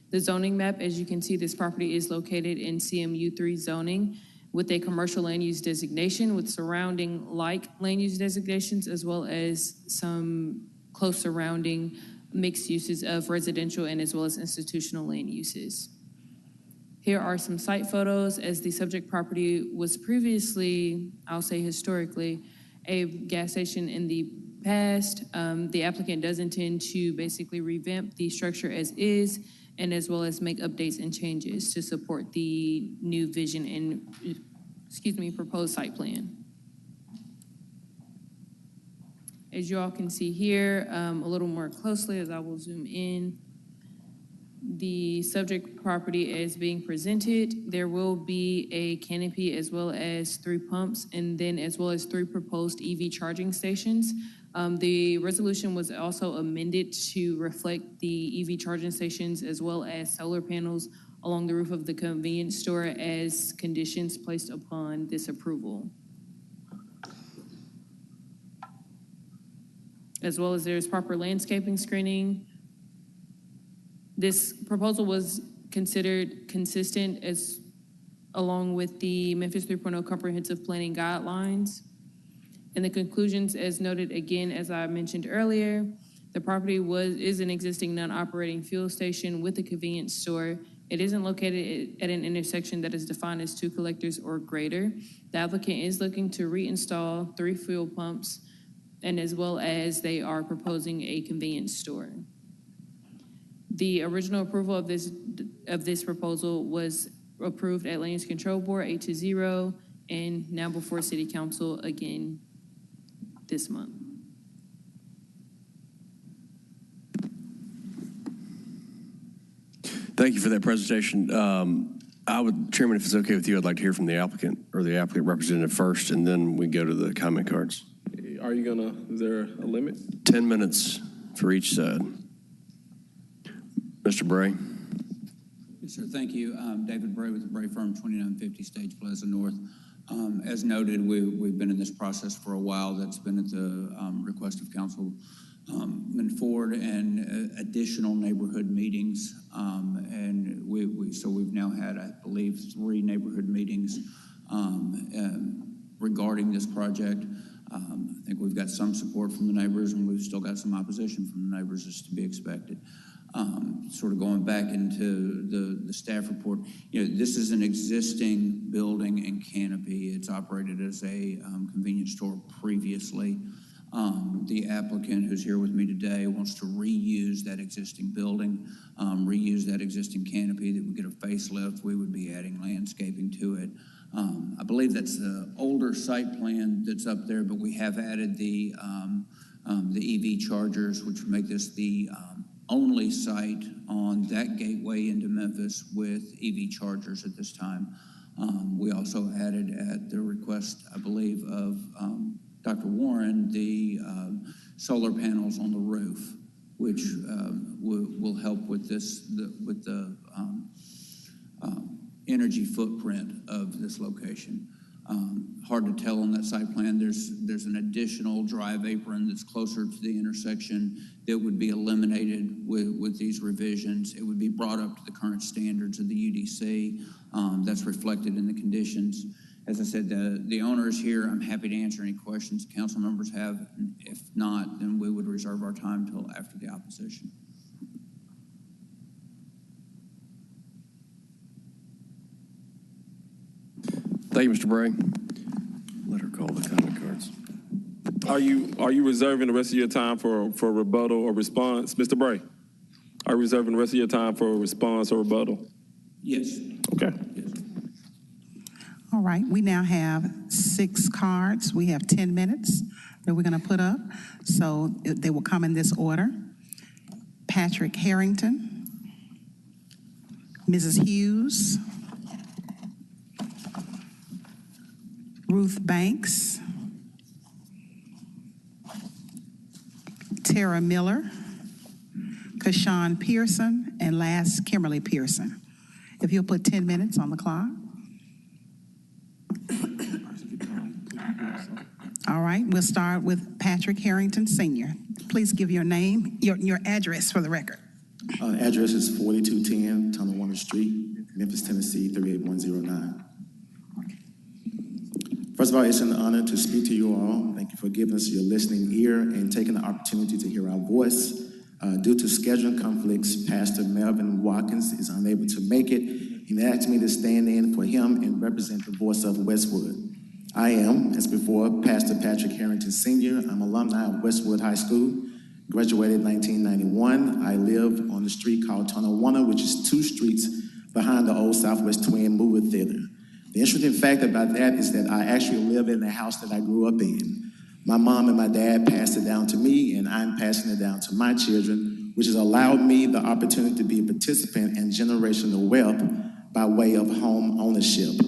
The zoning map, as you can see, this property is located in CMU3 zoning with a commercial land use designation with surrounding like land use designations, as well as some close surrounding mixed uses of residential and as well as institutional land uses. Here are some site photos, as the subject property was previously, I'll say historically, a gas station in the past. The applicant does intend to basically revamp the structure as is, and as well as make updates and changes to support the new vision and, proposed site plan. As you all can see here, a little more closely as I will zoom in, the subject property is being presented. There will be a canopy as well as 3 pumps, and then as well as 3 proposed EV charging stations. The resolution was also amended to reflect the EV charging stations as well as solar panels along the roof of the convenience store as conditions placed upon this approval. As well as there's proper landscaping screening. This proposal was considered consistent along with the Memphis 3.0 comprehensive planning guidelines. And the conclusions, as noted again, as I mentioned earlier, the property is an existing non-operating fuel station with a convenience store. It isn't located at an intersection that is defined as 2 collectors or greater. The applicant is looking to reinstall 3 fuel pumps, and as well as they are proposing a convenience store. The original approval of this proposal was approved at Land Use Control Board 8-0, and now before City Council again this month. Thank you for that presentation. Chairman, if it's okay with you, I'd like to hear from the applicant or the applicant representative first, and then we go to the comment cards. Are you is there a limit? 10 minutes for each side. Mr. Bray. Yes, sir, thank you. David Bray with the Bray Firm, 2950 Stage Plaza North. As noted, we've been in this process for a while. That's been at the request of Councilman Ford and additional neighborhood meetings. So we've now had, I believe, 3 neighborhood meetings regarding this project. I think we've got some support from the neighbors, and we've still got some opposition from the neighbors, as to be expected. Sort of going back into the staff report, this is an existing building and canopy. It's operated as a convenience store previously. The applicant who's here with me today wants to reuse that existing building, reuse that existing canopy. That would get a facelift. We would be adding landscaping to it. I believe that's the older site plan that's up there, but we have added the EV chargers, which would make this the only site on that gateway into Memphis with EV chargers at this time. We also added, at the request, I believe, of Dr. Warren, the solar panels on the roof, which will help with the energy footprint of this location. Hard to tell on that site plan. There's an additional drive apron that's closer to the intersection that would be eliminated with these revisions. It would be brought up to the current standards of the UDC. That's reflected in the conditions. as I said, the owner is here. I'm happy to answer any questions council members have. If not, then we would reserve our time till after the opposition. Thank you, Mr. Bray. Let her call the comment cards. Are you reserving the rest of your time for rebuttal or response, Mr. Bray? Are you reserving the rest of your time for a response or rebuttal? Yes. Okay. Yes. All right, we now have 6 cards. We have 10 minutes that we're going to put up. So they will come in this order. Patrick Harrington, Mrs. Hughes, Ruth Banks, Tara Miller, Kashawn Pearson, and last, Kimberly Pearson. If you'll put 10 minutes on the clock. All right, we'll start with Patrick Harrington Sr. Please give your name, your address for the record. Address is 4210 Tonawanda Street, Memphis, Tennessee, 38109. First of all, it's an honor to speak to you all. Thank you for giving us your listening ear and taking the opportunity to hear our voice. Due to scheduling conflicts, Pastor Melvin Watkins is unable to make it. He asked me to stand in for him and represent the voice of Westwood. I am, as before, Pastor Patrick Harrington Sr. I'm alumni of Westwood High School, graduated in 1991. I live on the street called Tonawanda, which is 2 streets behind the old Southwest Twin movie theater. The interesting fact about that is that I actually live in the house that I grew up in. My mom and my dad passed it down to me, and I'm passing it down to my children, which has allowed me the opportunity to be a participant in generational wealth by way of home ownership.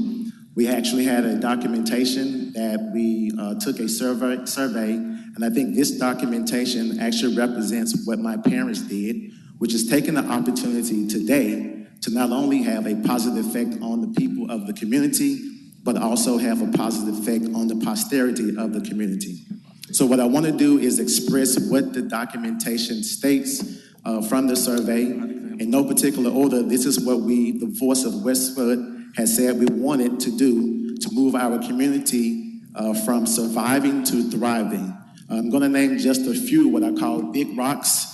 We actually had a documentation that we took a survey, and I think this documentation actually represents what my parents did, which is taking the opportunity today to not only have a positive effect on the people of the community, but also have a positive effect on the posterity of the community. So what I want to do is express what the documentation states from the survey. In no particular order, this is what we, the voice of Westwood, has said we wanted to do to move our community from surviving to thriving. I'm going to name just a few what I call big rocks.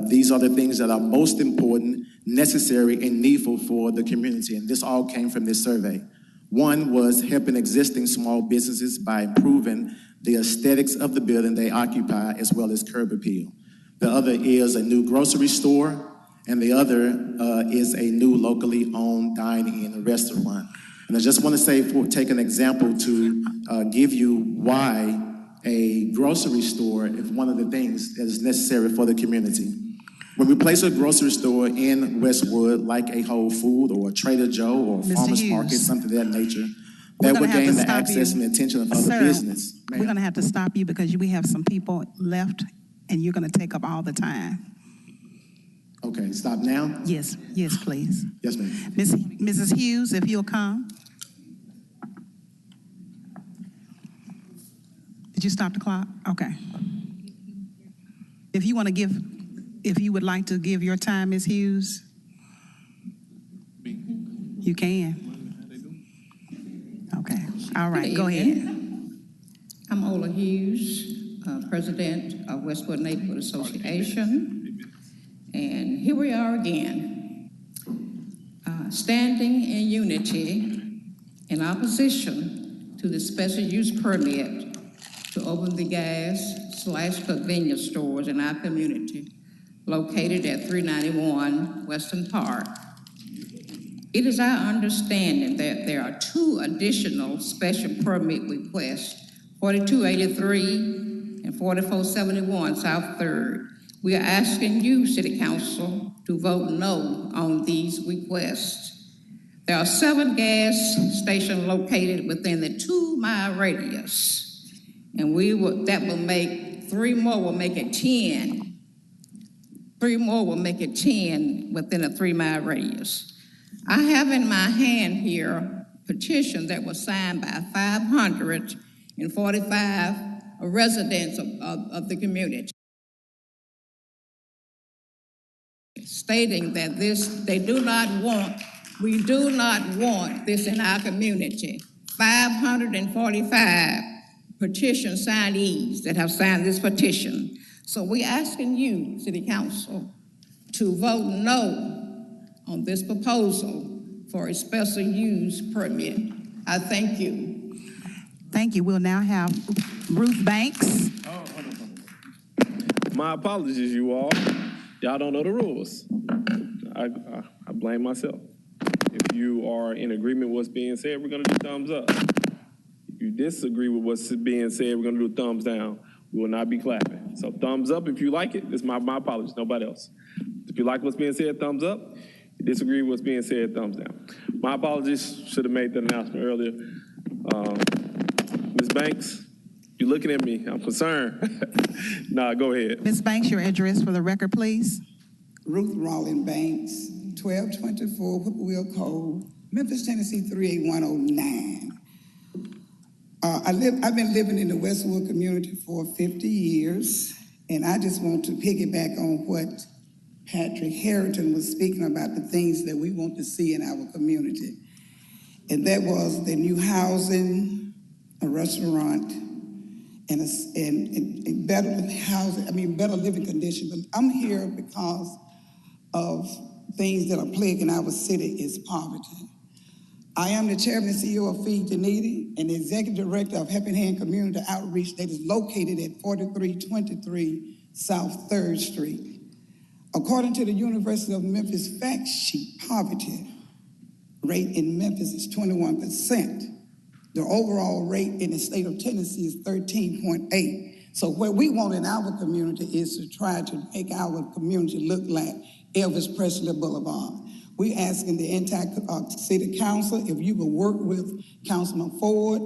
These are the things that are most important, necessary, and needful for the community, and this all came from this survey. One was helping existing small businesses by improving the aesthetics of the building they occupy, as well as curb appeal. The other is a new grocery store, and the other is a new locally owned dine-in restaurant. And I just want to say, take an example to give you why a grocery store is one of the things that is necessary for the community. When we place a grocery store in Westwood, like a Whole Food or a Trader Joe or a farmer's market, something of that nature, that would gain the access and the attention of other business. We're going to have to stop you because we have some people left, and you're going to take up all the time. Okay, stop now? Yes, please. Yes, ma'am. Mrs. Hughes, if you'll come. Did you stop the clock? Okay. If you would like to give your time, Ms. Hughes, you can. Okay, all right, go ahead. I'm Ola Hughes, President of Westwood Neighborhood Association, and here we are again, standing in unity in opposition to the special use permit to open the gas/convenience stores in our community, located at 391 Western Park. It is our understanding that there are 2 additional special permit requests, 4283 and 4471 South 3rd. We are asking you, City Council, to vote no on these requests. There are 7 gas stations located within the 2-mile radius, and that will make 3 more will make it 10. 3 more will make it 10 within a 3-mile radius. I have in my hand here a petition that was signed by 545 residents of the community, stating that we do not want this in our community. 545 petition signees that have signed this petition. So we're asking you, City Council, to vote no on this proposal for a special use permit. I thank you. Thank you. We'll now have Ruth Banks. My apologies, you all. Y'all don't know the rules. I blame myself. If you are in agreement with what's being said, we're gonna do thumbs up. If you disagree with what's being said, we're gonna do thumbs down. We will not be clapping. So thumbs up if you like it. This is my apologies, nobody else. If you like what's being said, thumbs up. If you disagree with what's being said, thumbs down. My apologies, should have made that announcement earlier. Ms. Banks, you're looking at me, I'm concerned. Nah, go ahead. Ms. Banks, your address for the record, please. Ruth Rawlin Banks, 1224 Whippoorwill Cove, Memphis, Tennessee 38109. I've been living in the Westwood community for 50 years, and I just want to piggyback on what Patrick Harrington was speaking about, the things that we want to see in our community. And that was the new housing, a restaurant, and better housing, better living conditions. But I'm here because of things that are plaguing our city is poverty. I am the chairman and CEO of Feed the Needy and the executive director of Helping Hand Community Outreach that is located at 4323 South 3rd Street. According to the University of Memphis fact sheet, poverty rate in Memphis is 21%. The overall rate in the state of Tennessee is 13.8. So what we want in our community is to try to make our community look like Elvis Presley Boulevard. We're asking the entire city council if you will work with Councilman Ford,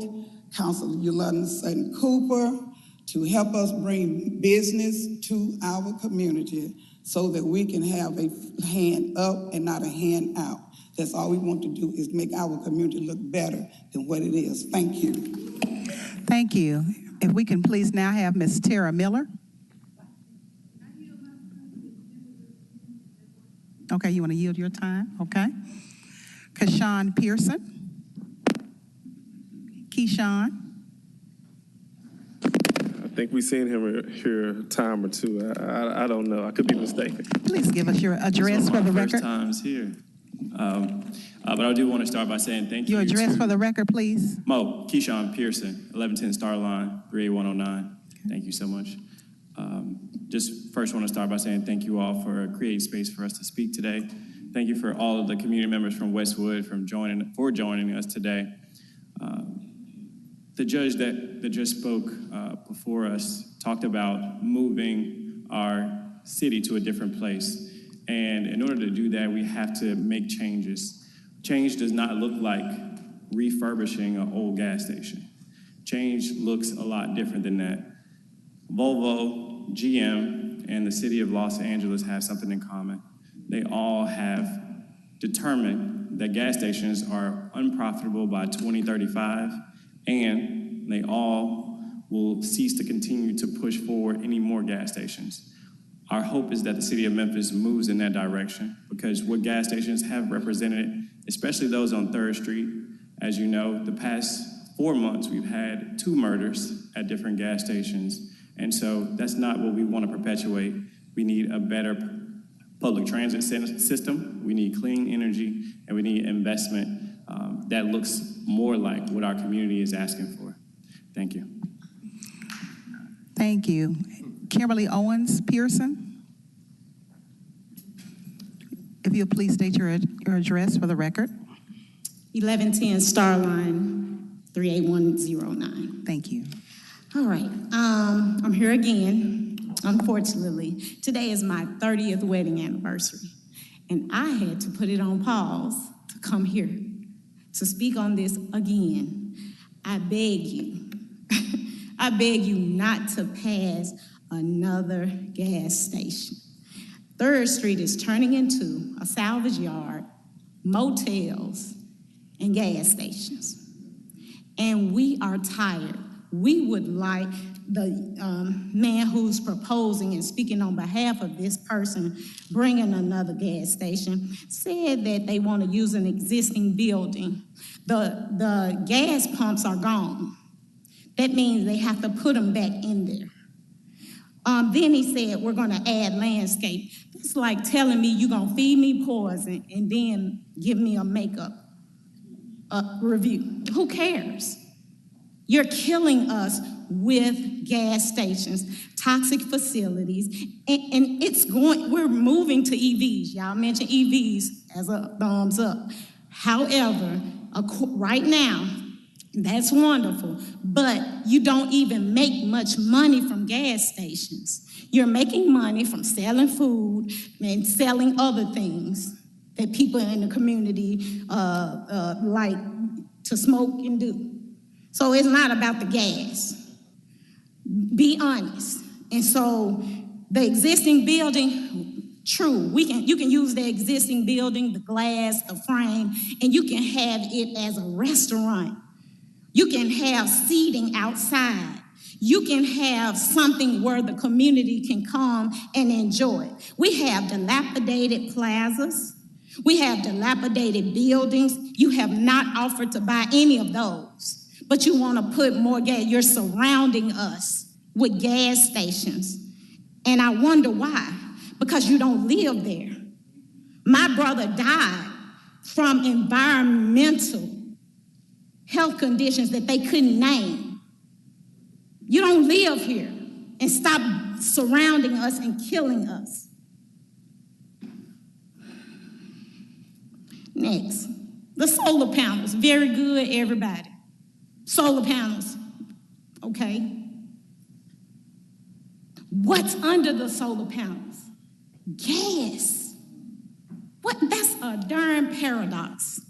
Councilor Yolanda Sutton Cooper, to help us bring business to our community so that we can have a hand up and not a hand out. That's all we want to do is make our community look better than what it is. Thank you. Thank you. If we can please now have Ms. Tara Miller. Okay, you want to yield your time? Okay. Keyshawn Pearson. Keyshawn. I think we've seen him here a time or two. I don't know. I could be mistaken. Please give us your address for the record. First times here. But I do want to start by saying thank you. Your address for the record, please. Keyshawn Pearson, 1110 Star Line, 38109. Thank you so much. Just first want to start by saying thank you all for creating space for us to speak today. Thank you for all of the community members from Westwood for joining us today. The judge that just spoke before us talked about moving our city to a different place. And in order to do that, we have to make changes. Change does not look like refurbishing an old gas station. Change looks a lot different than that. Volvo, GM, and the city of Los Angeles have something in common. They all have determined that gas stations are unprofitable by 2035, and they all will cease to continue to push forward any more gas stations. Our hope is that the city of Memphis moves in that direction because what gas stations have represented, especially those on 3rd Street, as you know, the past 4 months we've had 2 murders at different gas stations. And so that's not what we want to perpetuate. We need a better public transit system, we need clean energy, and we need investment that looks more like what our community is asking for. Thank you. Thank you. Kimberly Owens Pearson. If you'll please state your address for the record. 1110 Star Line, 38109. Thank you. All right, I'm here again, unfortunately. Today is my 30th wedding anniversary, and I had to put it on pause to come here to speak on this again. I beg you, I beg you not to pass another gas station. 3rd Street is turning into a salvage yard, motels, and gas stations. And we are tired. We would like the man who's proposing and speaking on behalf of this person bringing another gas station said that they want to use an existing building. The gas pumps are gone. That means they have to put them back in there. Then he said, we're gonna add landscape. It's like telling me you're gonna feed me poison and then give me a makeup review. Who cares? You're killing us with gas stations, toxic facilities, and we're moving to EVs. Y'all mentioned EVs as a thumbs up. However, right now, that's wonderful, but you don't even make much money from gas stations. You're making money from selling food and selling other things that people in the community like to smoke and do. So it's not about the gas. Be honest. And so the existing building, true, you can use the existing building, the glass, the frame, and you can have it as a restaurant. You can have seating outside. You can have something where the community can come and enjoy it. We have dilapidated plazas. We have dilapidated buildings. You have not offered to buy any of those, but you want to put more gas. You're surrounding us with gas stations. And I wonder why, because you don't live there. My brother died from environmental health conditions that they couldn't name. You don't live here, and stop surrounding us and killing us. Next, the solar panels. Very good, everybody. Solar panels, okay. What's under the solar panels? Gas. What? That's a darn paradox.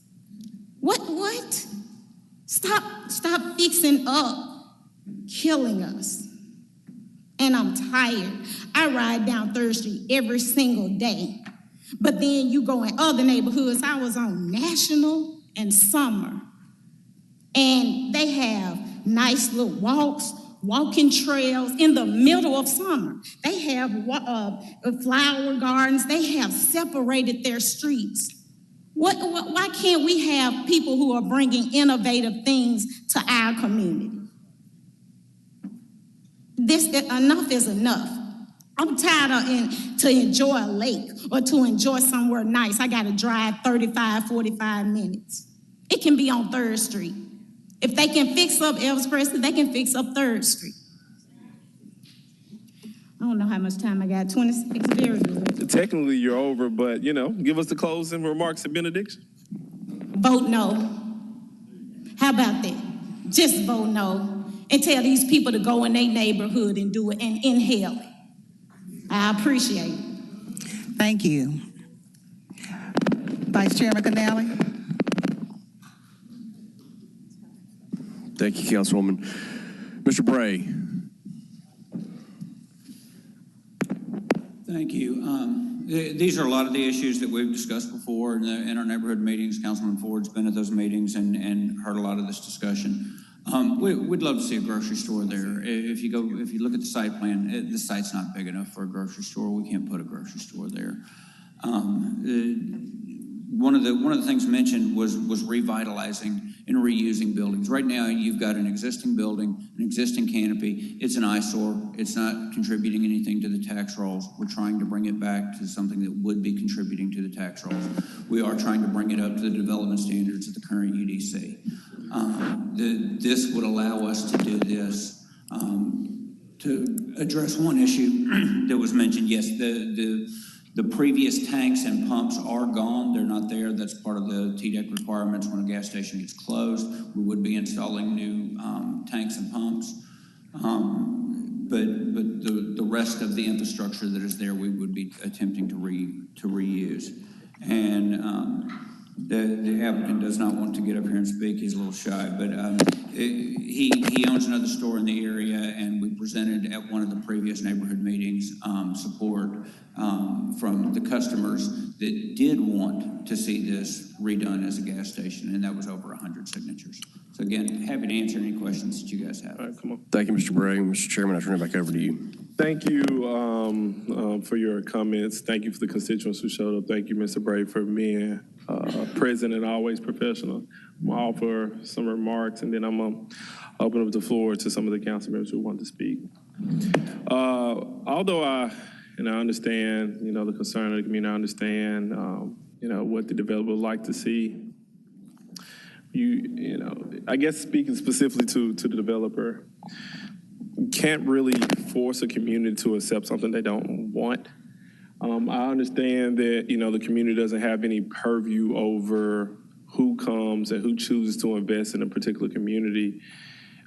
What? Stop fixing up, killing us. And I'm tired. I ride down 3rd Street every single day. But then you go in other neighborhoods. I was on National and Summer. And they have nice little walks, walking trails in the middle of summer. They have flower gardens. They have separated their streets. Why can't we have people who are bringing innovative things to our community? Enough is enough. I'm tired of to enjoy a lake or to enjoy somewhere nice, I got to drive 35, 45 minutes. It can be on 3rd Street. If they can fix up Elvis Presley, they can fix up 3rd Street. I don't know how much time I got. 26, very good. Technically, you're over, but, give us the closing remarks and benediction. Vote no. How about that? Just vote no and tell these people to go in their neighborhood and do it and inhale it. I appreciate it. Thank you. Vice Chairman Canale. Thank you, Councilwoman. Mr. Bray. Thank you. These are a lot of the issues that we've discussed before in our neighborhood meetings. Councilman Ford's been at those meetings and heard a lot of this discussion. We'd love to see a grocery store there. If you look at the site plan, the site's not big enough for a grocery store. We can't put a grocery store there. One of the things mentioned was revitalizing and reusing buildings. Right now, you've got an existing building, an existing canopy. It's an eyesore. It's not contributing anything to the tax rolls. We're trying to bring it back to something that would be contributing to the tax rolls. We are trying to bring it up to the development standards of the current UDC. This would allow us to do this to address one issue that was mentioned. Yes, the previous tanks and pumps are gone. They're not there. That's part of the TDEC requirements when a gas station gets closed. We would be installing new tanks and pumps. But the rest of the infrastructure that is there, we would be attempting to reuse. And the applicant does not want to get up here and speak. He's a little shy, but he owns another store in the area, and we presented at one of the previous neighborhood meetings support from the customers that did want to see this redone as a gas station, and that was over 100 signatures. So again, happy to answer any questions that you guys have. All right, come on. Thank you, Mr. Bray. Mr. Chairman, I turn it back over to you. Thank you for your comments. Thank you for the constituents who showed up. Thank you, Mr. Bray, for being present and always professional. I'm gonna offer some remarks, and then I'm gonna open up the floor to some of the council members who want to speak. Although I understand, the concern of the community, I understand, what the developer would like to see. I guess speaking specifically to the developer, you can't really force a community to accept something they don't want. I understand that, the community doesn't have any purview over who comes and who chooses to invest in a particular community.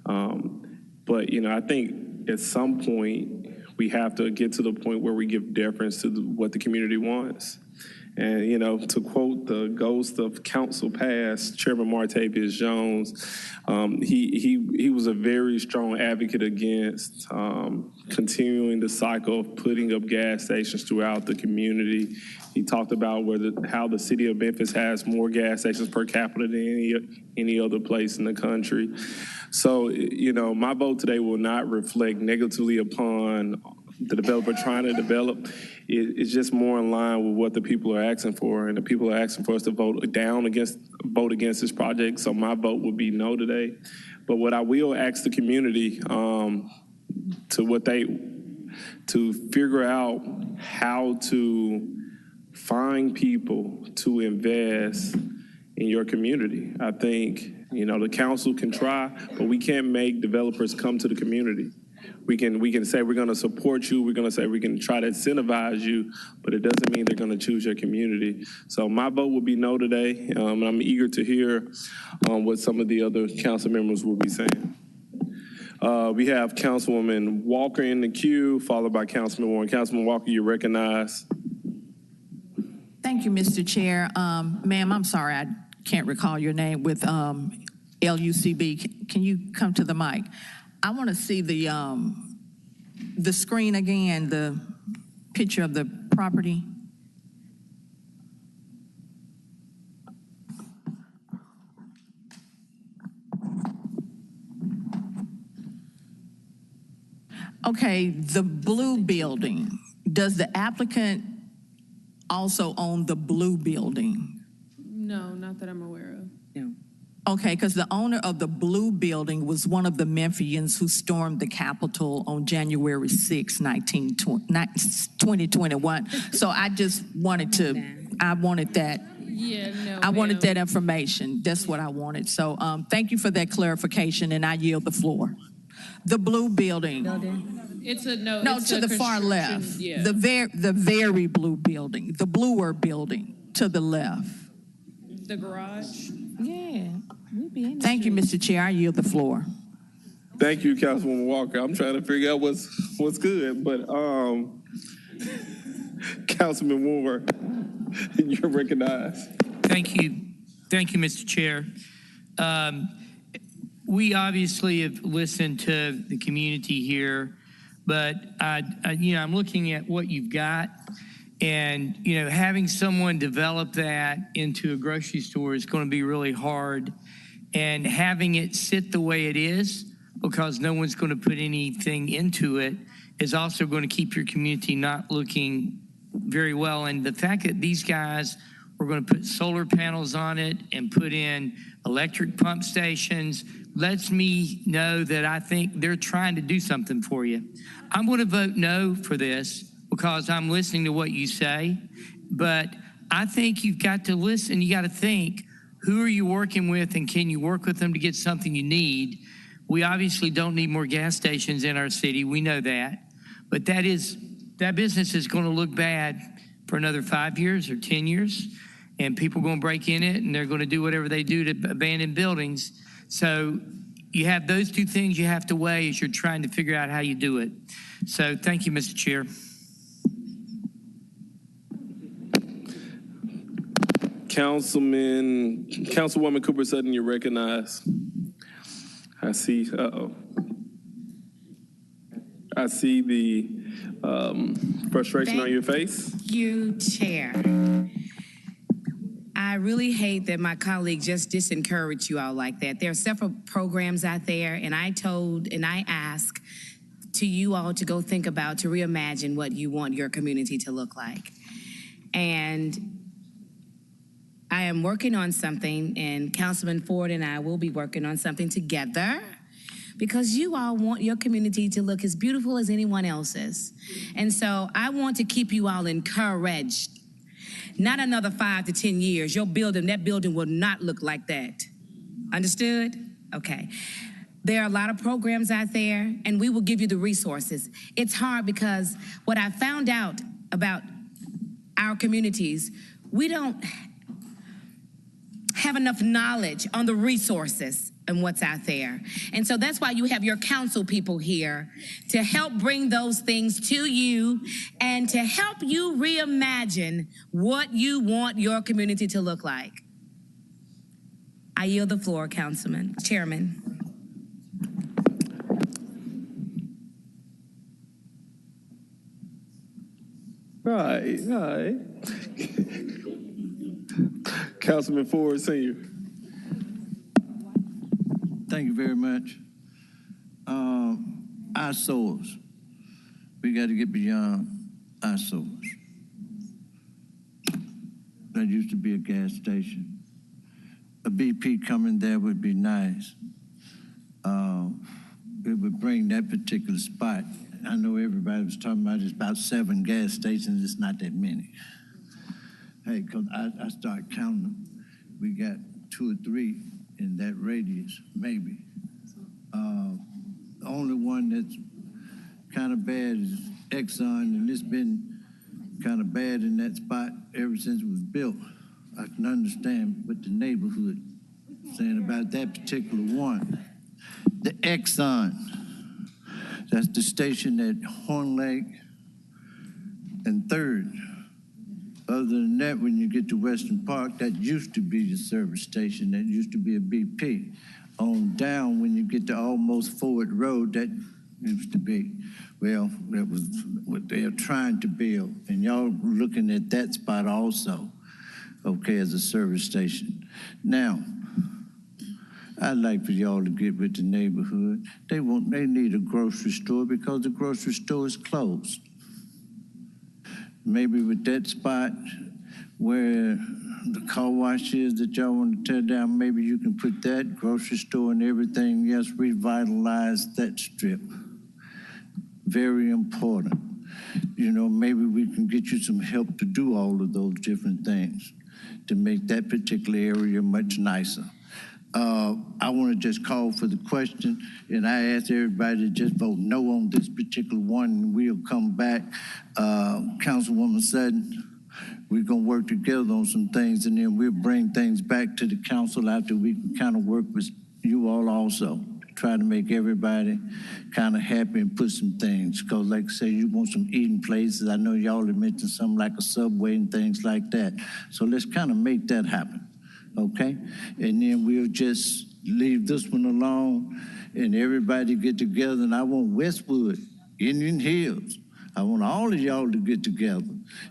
But, I think at some point, we have to get to the point where we give deference to what the community wants. And, to quote the ghost of council past, Chairman Martavius Jones, he was a very strong advocate against continuing the cycle of putting up gas stations throughout the community. He talked about how the city of Memphis has more gas stations per capita than any other place in the country. So, my vote today will not reflect negatively upon the developer trying to develop. It's just more in line with what the people are asking for, and the people are asking for us to vote against this project. So my vote would be no today. But what I will ask the community to figure out how to find people to invest in your community. I think, the council can try, but we can't make developers come to the community. We can say we're going to support you. We're going to say we can try to incentivize you, but it doesn't mean they're going to choose your community. So my vote will be no today, and I'm eager to hear what some of the other council members will be saying. We have Councilwoman Walker in the queue, followed by Councilman Warren. Councilman Walker, you're recognized. Thank you, Mr. Chair. Ma'am, I'm sorry, I can't recall your name with LUCB. Can you come to the mic? I want to see the screen again, the picture of the property. Okay, the blue building. Does the applicant also own the blue building? No, not that I'm aware of. No. Okay, because the owner of the blue building was one of the Memphians who stormed the Capitol on January 6, 2021. So I just wanted I wanted that. Yeah, no, I wanted ma'am. that information. That's what I wanted. So thank you for that clarification, and I yield the floor. The blue building. It's a no. No, it's to a the far construction- left. Yeah. The very blue building, the bluer building to the left. The garage. Yeah. Thank you, Mr. Chair. I yield the floor. Thank you, Councilwoman Walker. I'm trying to figure out what's good, but Councilman Moore, you're recognized. Thank you, Mr. Chair. We obviously have listened to the community here, but I'm looking at what you've got, and having someone develop that into a grocery store is going to be really hard, and having it sit the way it is because no one's going to put anything into it is also going to keep your community not looking very well. And the fact that these guys were going to put solar panels on it and put in electric pump stations lets me know that I think they're trying to do something for you. I'm going to vote no for this because I'm listening to what you say, but I think you've got to listen. You got to think, who are you working with, and can you work with them to get something you need? We obviously don't need more gas stations in our city. We know that, but that business is going to look bad for another 5 years or 10 years, and people are going to break in it, and they're going to do whatever they do to abandon buildings. So you have those two things you have to weigh as you're trying to figure out how you do it. So thank you, Mr. Chair. Councilwoman Cooper Sutton, you're recognized. I see the frustration on your face. Thank you, Chair. I really hate that my colleague just disencouraged you all like that. There are several programs out there, and I ask to you all to go think about, to reimagine what you want your community to look like. And I am working on something, and Councilman Ford and I will be working on something together, because you all want your community to look as beautiful as anyone else's. And so I want to keep you all encouraged. Not another 5 to 10 years, that building will not look like that. Understood? Okay. There are a lot of programs out there, and we will give you the resources. It's hard because what I found out about our communities, we don't have enough knowledge on the resources and what's out there. And so that's why you have your council people here to help bring those things to you and to help you reimagine what you want your community to look like. I yield the floor, Chairman. Right. Councilman Ford Sr. Thank you very much. Eyesores. We got to get beyond eyesores. That used to be a gas station. A BP coming there would be nice. It would bring that particular spot. I know everybody was talking about it's about 7 gas stations. It's not that many. Hey, because I started counting them. We got 2 or 3 in that radius, maybe. The only one that's kind of bad is Exxon, and it's been kind of bad in that spot ever since it was built. I can understand what the neighborhood is saying about that particular one. The Exxon, that's the station at Horn Lake and 3rd. Other than that, when you get to Western Park, that used to be the service station. That used to be a BP. On down, when you get to almost Ford Road, that used to be, well, that was what they're trying to build. And y'all looking at that spot also, okay, as a service station. Now, I'd like for y'all to get with the neighborhood. They need a grocery store because the grocery store is closed. Maybe with that spot where the car wash is that y'all want to tear down, maybe you can put that grocery store and everything else, revitalize that strip. Very important. You know, maybe we can get you some help to do all of those different things to make that particular area much nicer. I want to just call for the question, and I ask everybody to just vote no on this particular one, and we'll come back. Councilwoman Sutton, we're going to work together on some things, and then we'll bring things back to the council after we can kind of work with you all also, try to make everybody kind of happy and put some things. Because like I say, you want some eating places. I know y'all have mentioned something like a Subway and things like that. So let's kind of make that happen. Okay? And then we'll just leave this one alone and everybody get together. And I want Westwood, Indian Hills. I want all of y'all to get together.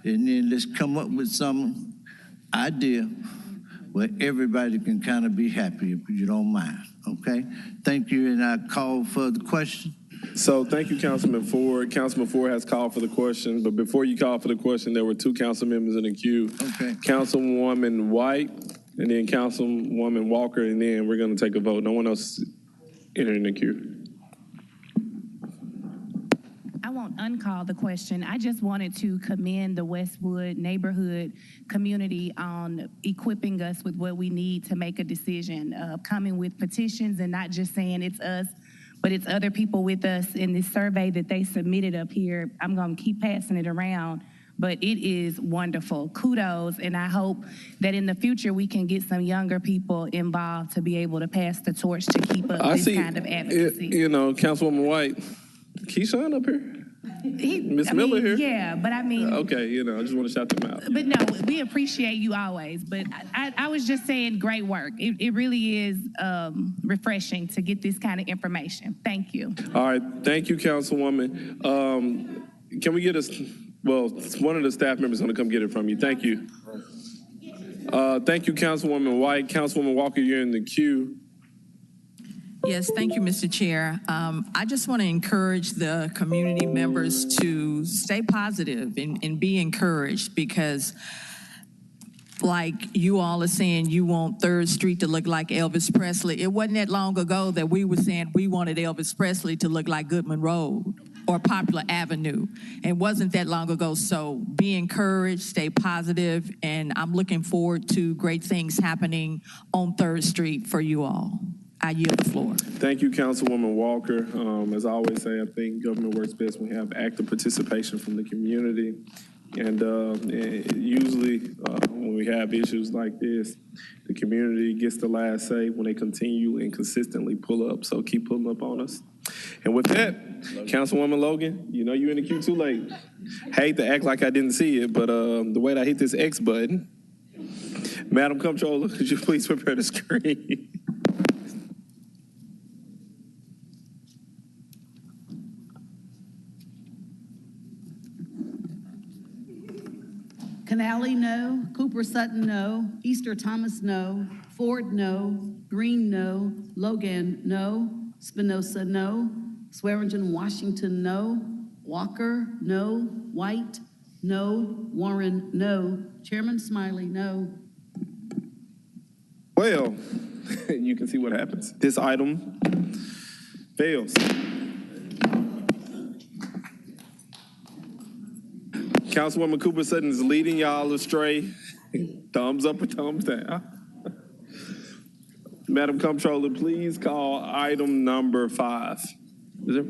And then let's come up with some idea where everybody can kind of be happy, if you don't mind. Okay? Thank you. And I call for the question. So thank you, Councilman Ford. Councilman Ford has called for the question, but before you call for the question, there were 2 council members in the queue. Okay. Councilwoman White, and then Councilwoman Walker, and then we're going to take a vote. No one else entering the queue. I won't uncall the question. I just wanted to commend the Westwood neighborhood community on equipping us with what we need to make a decision, coming with petitions and not just saying it's us, but it's other people with us. In this survey that they submitted up here, I'm going to keep passing it around, but it is wonderful. Kudos, and I hope that in the future we can get some younger people involved to be able to pass the torch to keep up this kind of advocacy. You know, Councilwoman White, Keyshawn up here? Miss Miller here? Yeah, but I mean. Okay, you know, I just want to shout them out. But no, we appreciate you always. But I was just saying great work. It really is refreshing to get this kind of information. Thank you. All right, thank you, Councilwoman. Can we get well, one of the staff members is going to come get it from you. Thank you. Thank you, Councilwoman White. Councilwoman Walker, you're in the queue. Yes, thank you, Mr. Chair. I just want to encourage the community members to stay positive and be encouraged, because like you all are saying you want 3rd Street to look like Elvis Presley. It wasn't that long ago that we were saying we wanted Elvis Presley to look like Goodman Road or Popular Avenue. It wasn't that long ago. So be encouraged, stay positive, and I'm looking forward to great things happening on 3rd Street for you all. I yield the floor. Thank you, Councilwoman Walker. As I always say, I think government works best when we have active participation from the community. And usually when we have issues like this, the community gets the last say when they continue and consistently pull up. So keep pulling up on us. And with that, Councilwoman Logan, you know you're in the queue too late. Hate to act like I didn't see it, but the way that I hit this X button, Madam Comptroller, could you please prepare the screen? Canale, no. Cooper Sutton, no. Easter Thomas, no. Ford, no. Green, no. Logan, no. Spinoza, no. Swearingen, Washington, no. Walker, no. White, no. Warren, no. Chairman Smiley, no. Well, you can see what happens. This item fails. Councilwoman Cooper Sutton is leading y'all astray. Thumbs up or thumbs down. Madam Comptroller, please call item number 5. Is there?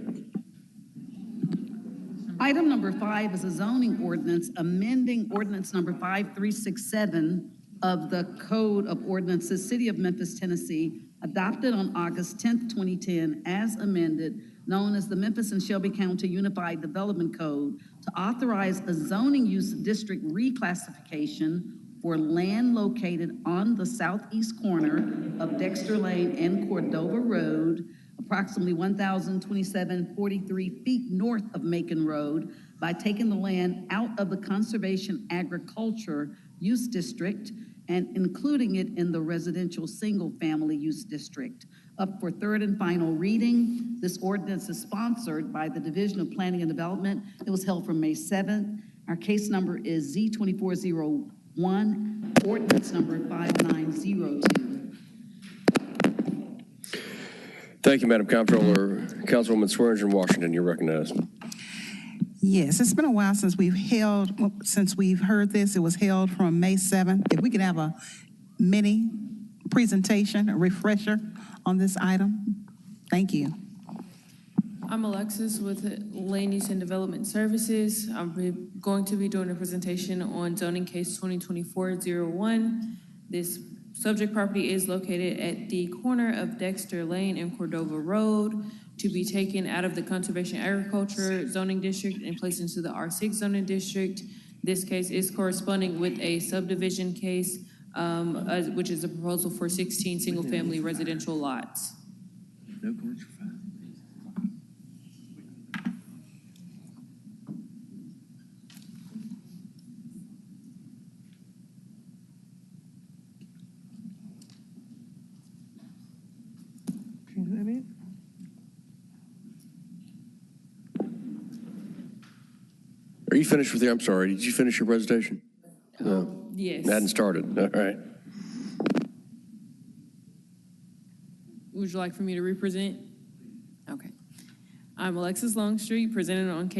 Item number 5 is a zoning ordinance amending ordinance number 5367 of the Code of Ordinances, City of Memphis, Tennessee, adopted on August 10th, 2010, as amended, known as the Memphis and Shelby County Unified Development Code, to authorize a zoning use district reclassification for land located on the southeast corner of Dexter Lane and Cordova Road, approximately 1,027.43 feet north of Macon Road, by taking the land out of the Conservation Agriculture Use District and including it in the Residential Single Family Use District. Up for 3rd and final reading. This ordinance is sponsored by the Division of Planning and Development. It was held from May 7th. Our case number is Z2401, ordinance number 5902. Thank you, Madam Comptroller. Councilwoman Swearingen, Washington, you're recognized. Yes, it's been a while since we've heard this. It was held from May 7th. If we could have a mini presentation, a refresher on this item. Thank you. I'm Alexis with Land Use and Development Services. I'm going to be doing a presentation on zoning case 2024-01. This subject property is located at the corner of Dexter Lane and Cordova Road, to be taken out of the Conservation Agriculture zoning district and placed into the R6 zoning district. This case is corresponding with a subdivision case, which is a proposal for 16 single-family residential lots. No commercial fire. Are you finished with I'm sorry, did you finish your presentation? No. Yes. It hadn't started. All right. Would you like for me to represent? Okay. I'm Alexis Longstreet, presenting on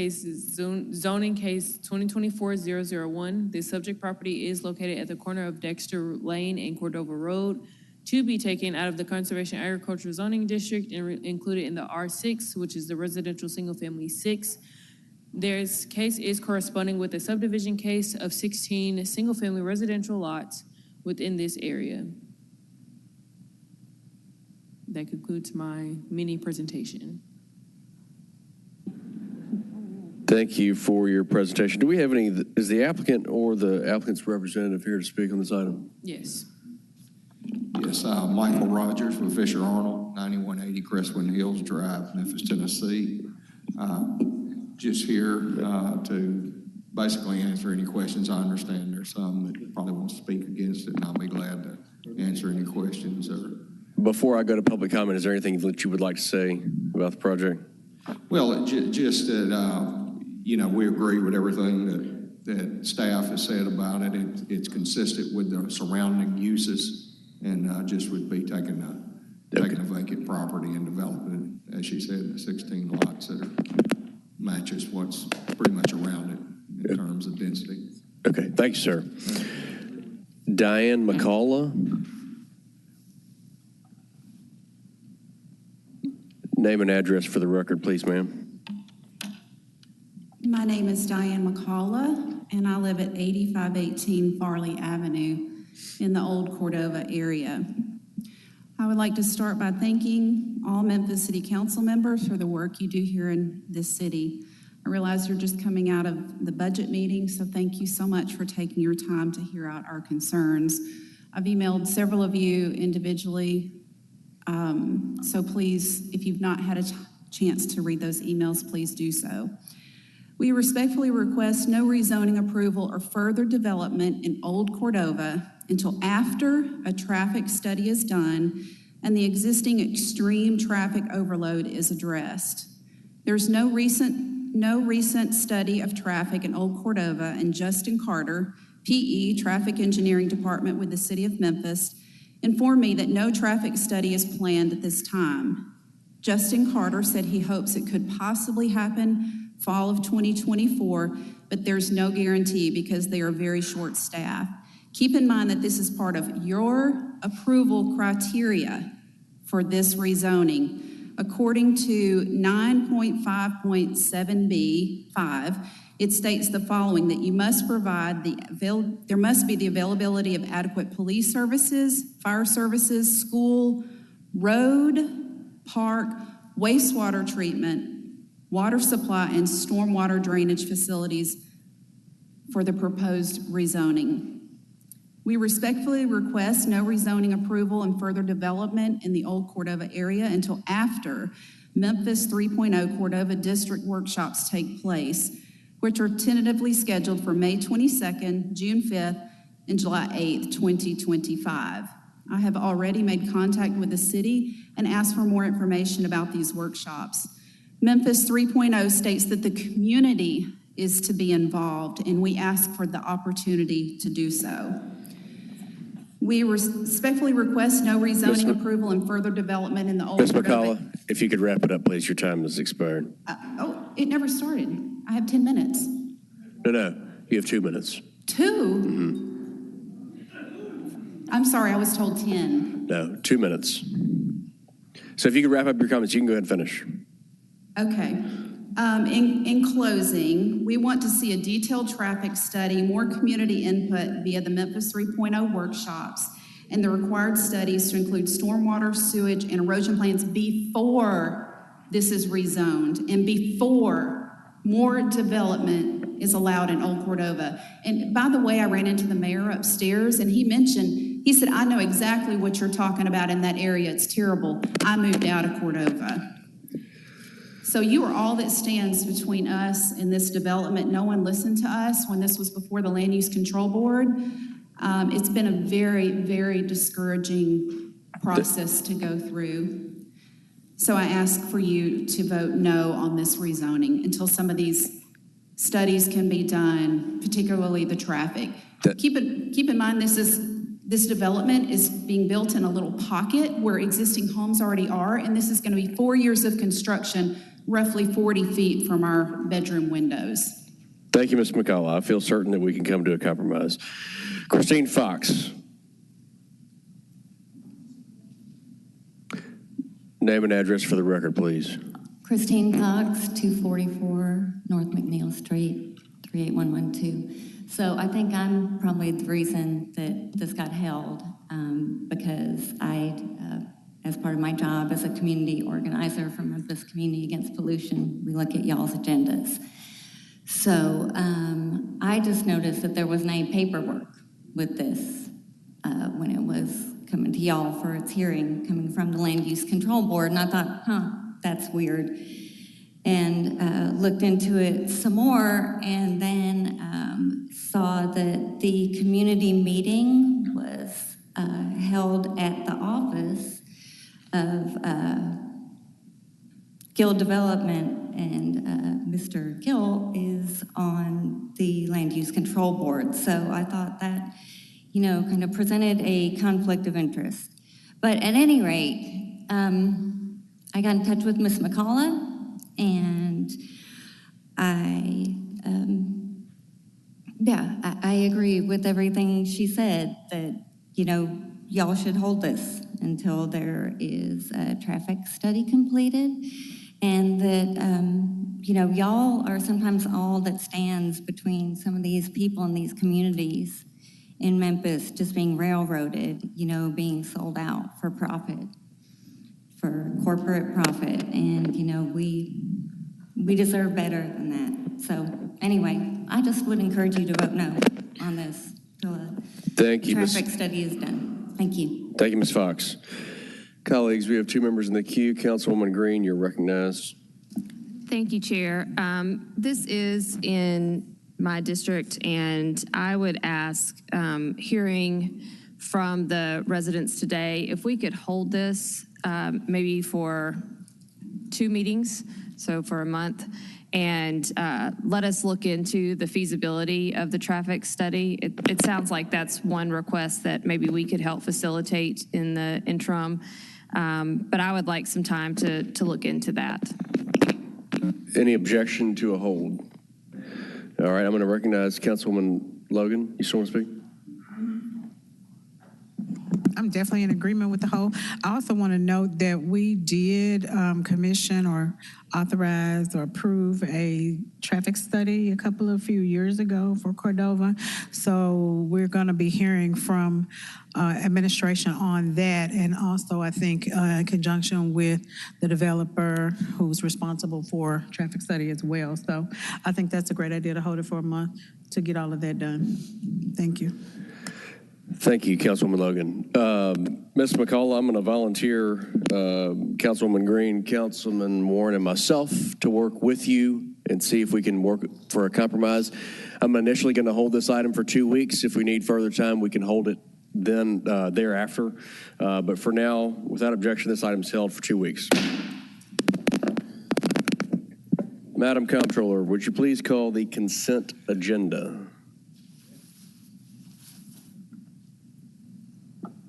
zoning case 2024-001. This subject property is located at the corner of Dexter Lane and Cordova Road, to be taken out of the Conservation Agriculture zoning district and included in the R6, which is the residential single family 6. This case is corresponding with a subdivision case of 16 single family residential lots within this area. That concludes my mini presentation. Thank you for your presentation. Do we have any, is the applicant or the applicant's representative here to speak on this item? Yes. Yes, Michael Rogers with Fisher Arnold, 9180 Crestwind Hills Drive, Memphis, Tennessee. Just here to basically answer any questions. I understand there's some that probably won't speak against it, and I'll be glad to answer any questions. Before I go to public comment, is there anything that you would like to say about the project? Well, just that, we agree with everything that staff has said about it. It's consistent with the surrounding uses, and just would be taking a vacant property and developing it, as she said, the 16 lots that matches what's pretty much around it in terms of density. Okay, thank you, sir. Diane McCullough. Name and address for the record, please, ma'am. My name is Diane McCullough, and I live at 8518 Farley Avenue in the Old Cordova area. I would like to start by thanking all Memphis City Council members for the work you do here in this city. I realize you're just coming out of the budget meeting, so thank you so much for taking your time to hear out our concerns. I've emailed several of you individually, so please, if you've not had a chance to read those emails, please do so. We respectfully request no rezoning approval or further development in Old Cordova until after a traffic study is done and the existing extreme traffic overload is addressed. There's no recent study of traffic in Old Cordova, and Justin Carter, PE, Traffic Engineering Department with the City of Memphis, informed me that no traffic study is planned at this time. Justin Carter said he hopes it could possibly happen fall of 2024, but there's no guarantee because they are very short-staffed. Keep in mind that this is part of your approval criteria for this rezoning. According to 9.5.7B5, it states the following, that you must provide there must be the availability of adequate police services, fire services, school, road, park, wastewater treatment, water supply, and stormwater drainage facilities for the proposed rezoning. We respectfully request no rezoning approval and further development in the Old Cordova area until after Memphis 3.0 Cordova District workshops take place, which are tentatively scheduled for May 22nd, June 5th, and July 8th, 2025. I have already made contact with the city and asked for more information about these workshops. Memphis 3.0 states that the community is to be involved, and we ask for the opportunity to do so. We respectfully request no rezoning approval and further development in the Old Cordova. Ms. McCullough, if you could wrap it up, please. Your time has expired. It never started. I have 10 minutes. No, you have 2 minutes. 2? Mm-hmm. I'm sorry, I was told 10. No, 2 minutes. So if you could wrap up your comments, you can go ahead and finish. Okay. In closing, we want to see a detailed traffic study, more community input via the Memphis 3.0 workshops, and the required studies to include stormwater, sewage, and erosion plans before this is rezoned and before more development is allowed in Old Cordova. And by the way, I ran into the mayor upstairs, and he said, I know exactly what you're talking about in that area. It's terrible. I moved out of Cordova. So you are all that stands between us and this development. No one listened to us when this was before the Land Use Control Board. It's been a very, very discouraging process to go through. So I ask for you to vote no on this rezoning until some of these studies can be done, particularly the traffic. Keep in mind this development is being built in a little pocket where existing homes already are, and this is going to be 4 years of construction, roughly 40 feet from our bedroom windows. Thank you, Ms. McCullough. I feel certain that we can come to a compromise. Christine Fox. Name and address for the record, please. Christine Fox, 244 North McNeil Street, 38112. So I think I'm probably the reason that this got held, because as part of my job as a community organizer from Memphis Community Against Pollution, we look at y'all's agendas. So I just noticed that there wasn't any paperwork with this when it was coming to y'all for its hearing, coming from the Land Use Control Board, and I thought, that's weird. And looked into it some more, and then saw that the community meeting was held at the office of Gill Development, and Mr. Gill is on the Land Use Control Control Board. So I thought that, kind of presented a conflict of interest. But at any rate, I got in touch with Ms. McCullough, and I agree with everything she said, that, y'all should hold this until there is a traffic study completed, and that, y'all are sometimes all that stands between some of these people in these communities in Memphis just being railroaded, being sold out for profit, for corporate profit, and, we deserve better than that. So anyway, I just would encourage you to vote no on this till a traffic study is done. Thank you. Thank you, Ms. Fox. Colleagues, we have 2 members in the queue. Councilwoman Green, you're recognized. Thank you, Chair. This is in my district, and I would ask, hearing from the residents today, if we could hold this maybe for 2 meetings, so for a month, and let us look into the feasibility of the traffic study. It sounds like that's one request that maybe we could help facilitate in the interim, but I would like some time to look into that. Any objection to a hold? All right, I'm going to recognize Councilwoman Logan. You still want to speak? I'm definitely in agreement with the whole. I also want to note that we did commission or authorize or approve a traffic study a few years ago for Cordova. So we're going to be hearing from administration on that, and also I think in conjunction with the developer who's responsible for traffic study as well. So I think that's a great idea to hold it for a month to get all of that done. Thank you. Thank you, Councilwoman Logan. Ms. McCullough, I'm going to volunteer Councilwoman Green, Councilman Warren, and myself to work with you and see if we can work for a compromise. I'm initially going to hold this item for 2 weeks. If we need further time, we can hold it then thereafter. But for now, without objection, this item is held for 2 weeks. Madam Comptroller, would you please call the consent agenda?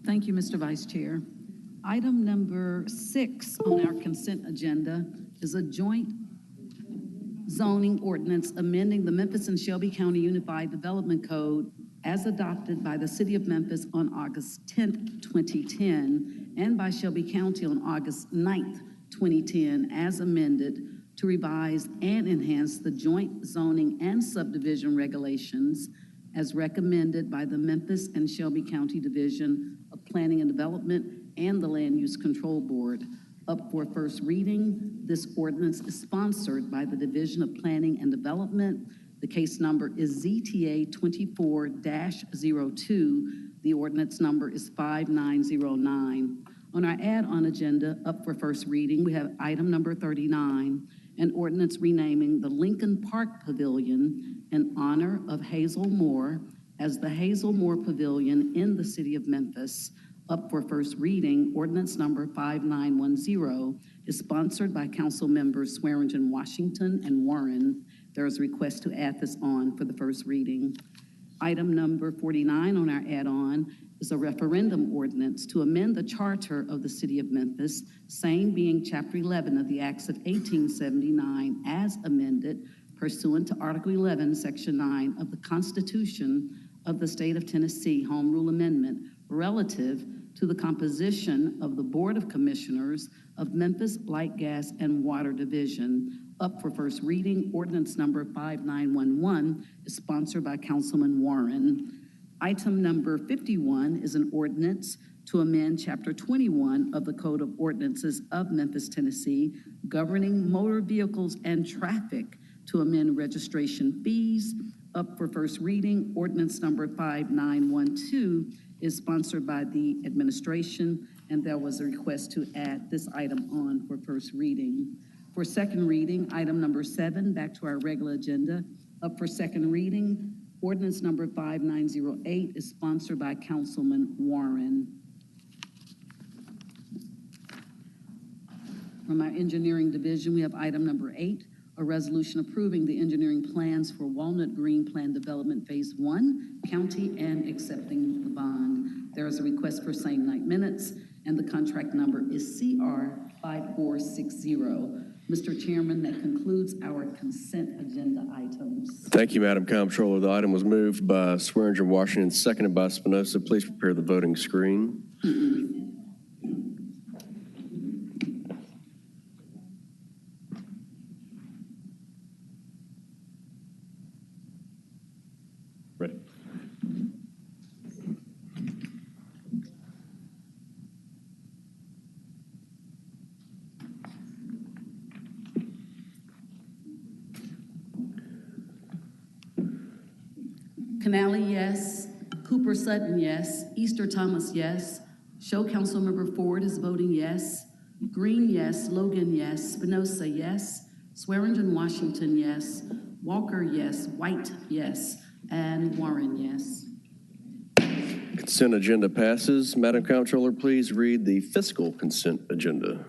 Thank you, Mr. Vice Chair. Item number 6 on our consent agenda is a joint zoning ordinance amending the Memphis and Shelby County Unified Development Code as adopted by the City of Memphis on August 10th, 2010, and by Shelby County on August 9th, 2010, as amended to revise and enhance the joint zoning and subdivision regulations as recommended by the Memphis and Shelby County Division of Planning and Development and the Land Use Control Board. Up for first reading, this ordinance is sponsored by the Division of Planning and Development. The case number is ZTA 24-02. The ordinance number is 5909. On our add-on agenda, up for first reading, we have item number 39, an ordinance renaming the Lincoln Park Pavilion in honor of Hazel Moore as the Hazel Moore Pavilion in the City of Memphis. Up for first reading, ordinance number 5910 is sponsored by Council Members Swearingen, Washington, and Warren. There is a request to add this on for the first reading. Item number 49 on our add-on is a referendum ordinance to amend the charter of the City of Memphis, same being Chapter 11 of the Acts of 1879 as amended pursuant to Article 11, Section 9 of the Constitution of the State of Tennessee Home Rule Amendment relative to the composition of the Board of Commissioners of Memphis Light, Gas, and Water Division. Up for first reading, ordinance number 5911 is sponsored by Councilman Warren. Item number 51 is an ordinance to amend Chapter 21 of the Code of Ordinances of Memphis, Tennessee, governing motor vehicles and traffic to amend registration fees. Up for first reading, ordinance number 5912 is sponsored by the administration, and there was a request to add this item on for first reading. For second reading, item number 7, back to our regular agenda. Up for second reading, ordinance number 5908 is sponsored by Councilman Warren. From our engineering division, we have item number 8, a resolution approving the engineering plans for Walnut Green Plan Development Phase 1, county, and accepting the bond. There is a request for same night minutes, and the contract number is CR 5460. Mr. Chairman, that concludes our consent agenda items. Thank you, Madam Comptroller. The item was moved by Swearinger Washington, seconded by Espinosa. Please prepare the voting screen. Ready. Canali, yes. Cooper Sutton, yes. Easter Thomas, yes. Show Councilmember Ford is voting yes. Green, yes. Logan, yes. Spinoza, yes. Swearingen, Washington, yes. Walker, yes. White, yes. And Warren, yes. Consent agenda passes. Madam Comptroller, please read the fiscal consent agenda.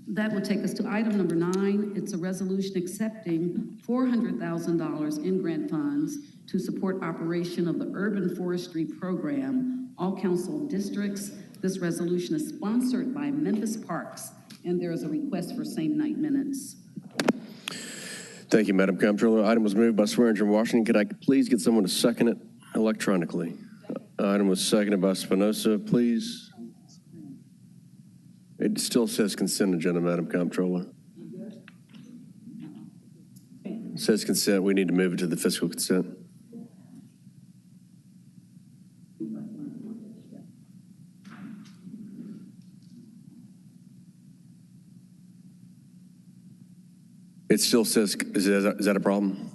That will take us to item number 9. It's a resolution accepting $400,000 in grant funds to support operation of the Urban Forestry Program, all council districts. This resolution is sponsored by Memphis Parks, and there is a request for same night minutes. Thank you, Madam Comptroller. Item was moved by Swearinger Washington. Could I please get someone to second it electronically? Item was seconded by Espinosa, please. It still says consent agenda, Madam Comptroller. It says consent. We need to move it to the fiscal consent. It still says, is that a problem?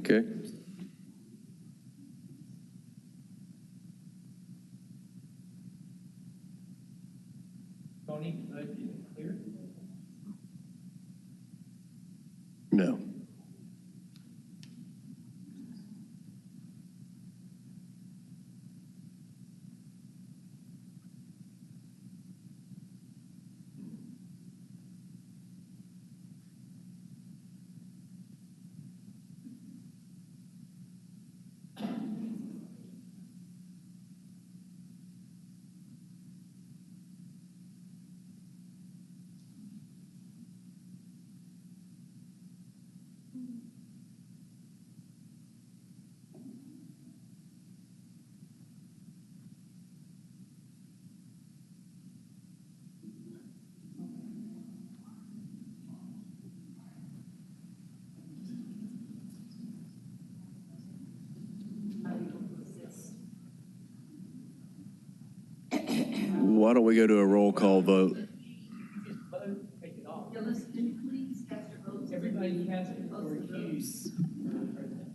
Okay. Tony, clear? No. Why don't we go to a roll call vote? Everybody has to recuse.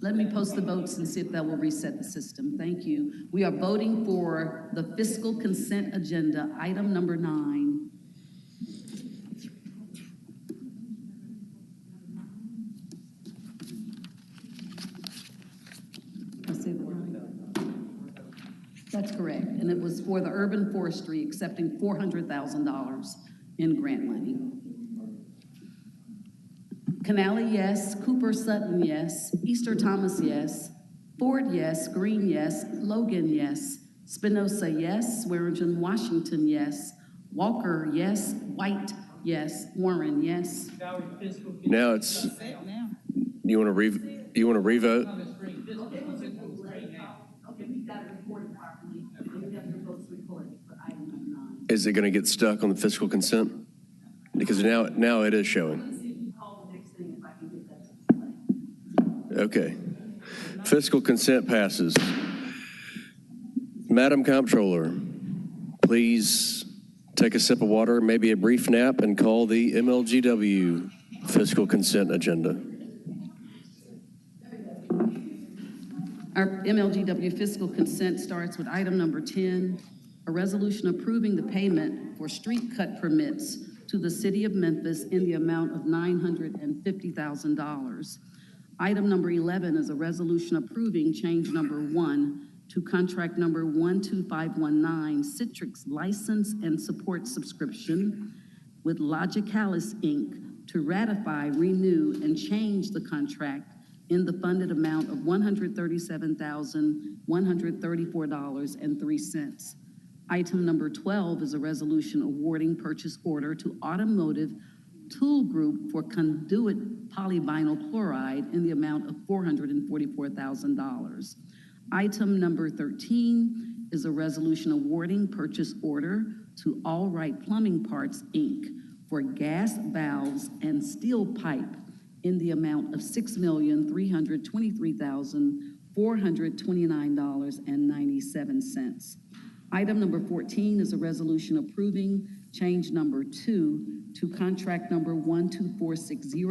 Let me post the votes and see if that will reset the system. Thank you. We are voting for the fiscal consent agenda, item number 9. I say that right? That's correct. And it was for the urban forestry, accepting $400,000 in grant money. Canali, yes. Cooper Sutton, yes. Easter Thomas, yes. Ford, yes. Green, yes. Logan, yes. Spinoza, yes. Swearingen, Washington, yes. Walker, yes. White, yes. Warren, yes. Now it's, you want to revote? Okay, we got it recorded properly. We have your votes recorded for item number 9. Is it going to get stuck on the fiscal consent? Because now it is showing. Okay. Fiscal consent passes. Madam Comptroller, please take a sip of water, maybe a brief nap, and call the MLGW fiscal consent agenda. Our MLGW fiscal consent starts with item number 10, a resolution approving the payment for street cut permits to the city of Memphis in the amount of $950,000. Item number 11 is a resolution approving change number 1 to contract number 12519, Citrix license and support subscription with Logicalis Inc. to ratify, renew, and change the contract in the funded amount of $137,134.03. Item number 12 is a resolution awarding purchase order to Automotive Tool Group for conduit polyvinyl chloride in the amount of $444,000. Item number 13 is a resolution awarding purchase order to All Right Plumbing Parts, Inc. for gas valves and steel pipe in the amount of $6,323,429.97. Item number 14 is a resolution approving change number 2 to contract number 12460,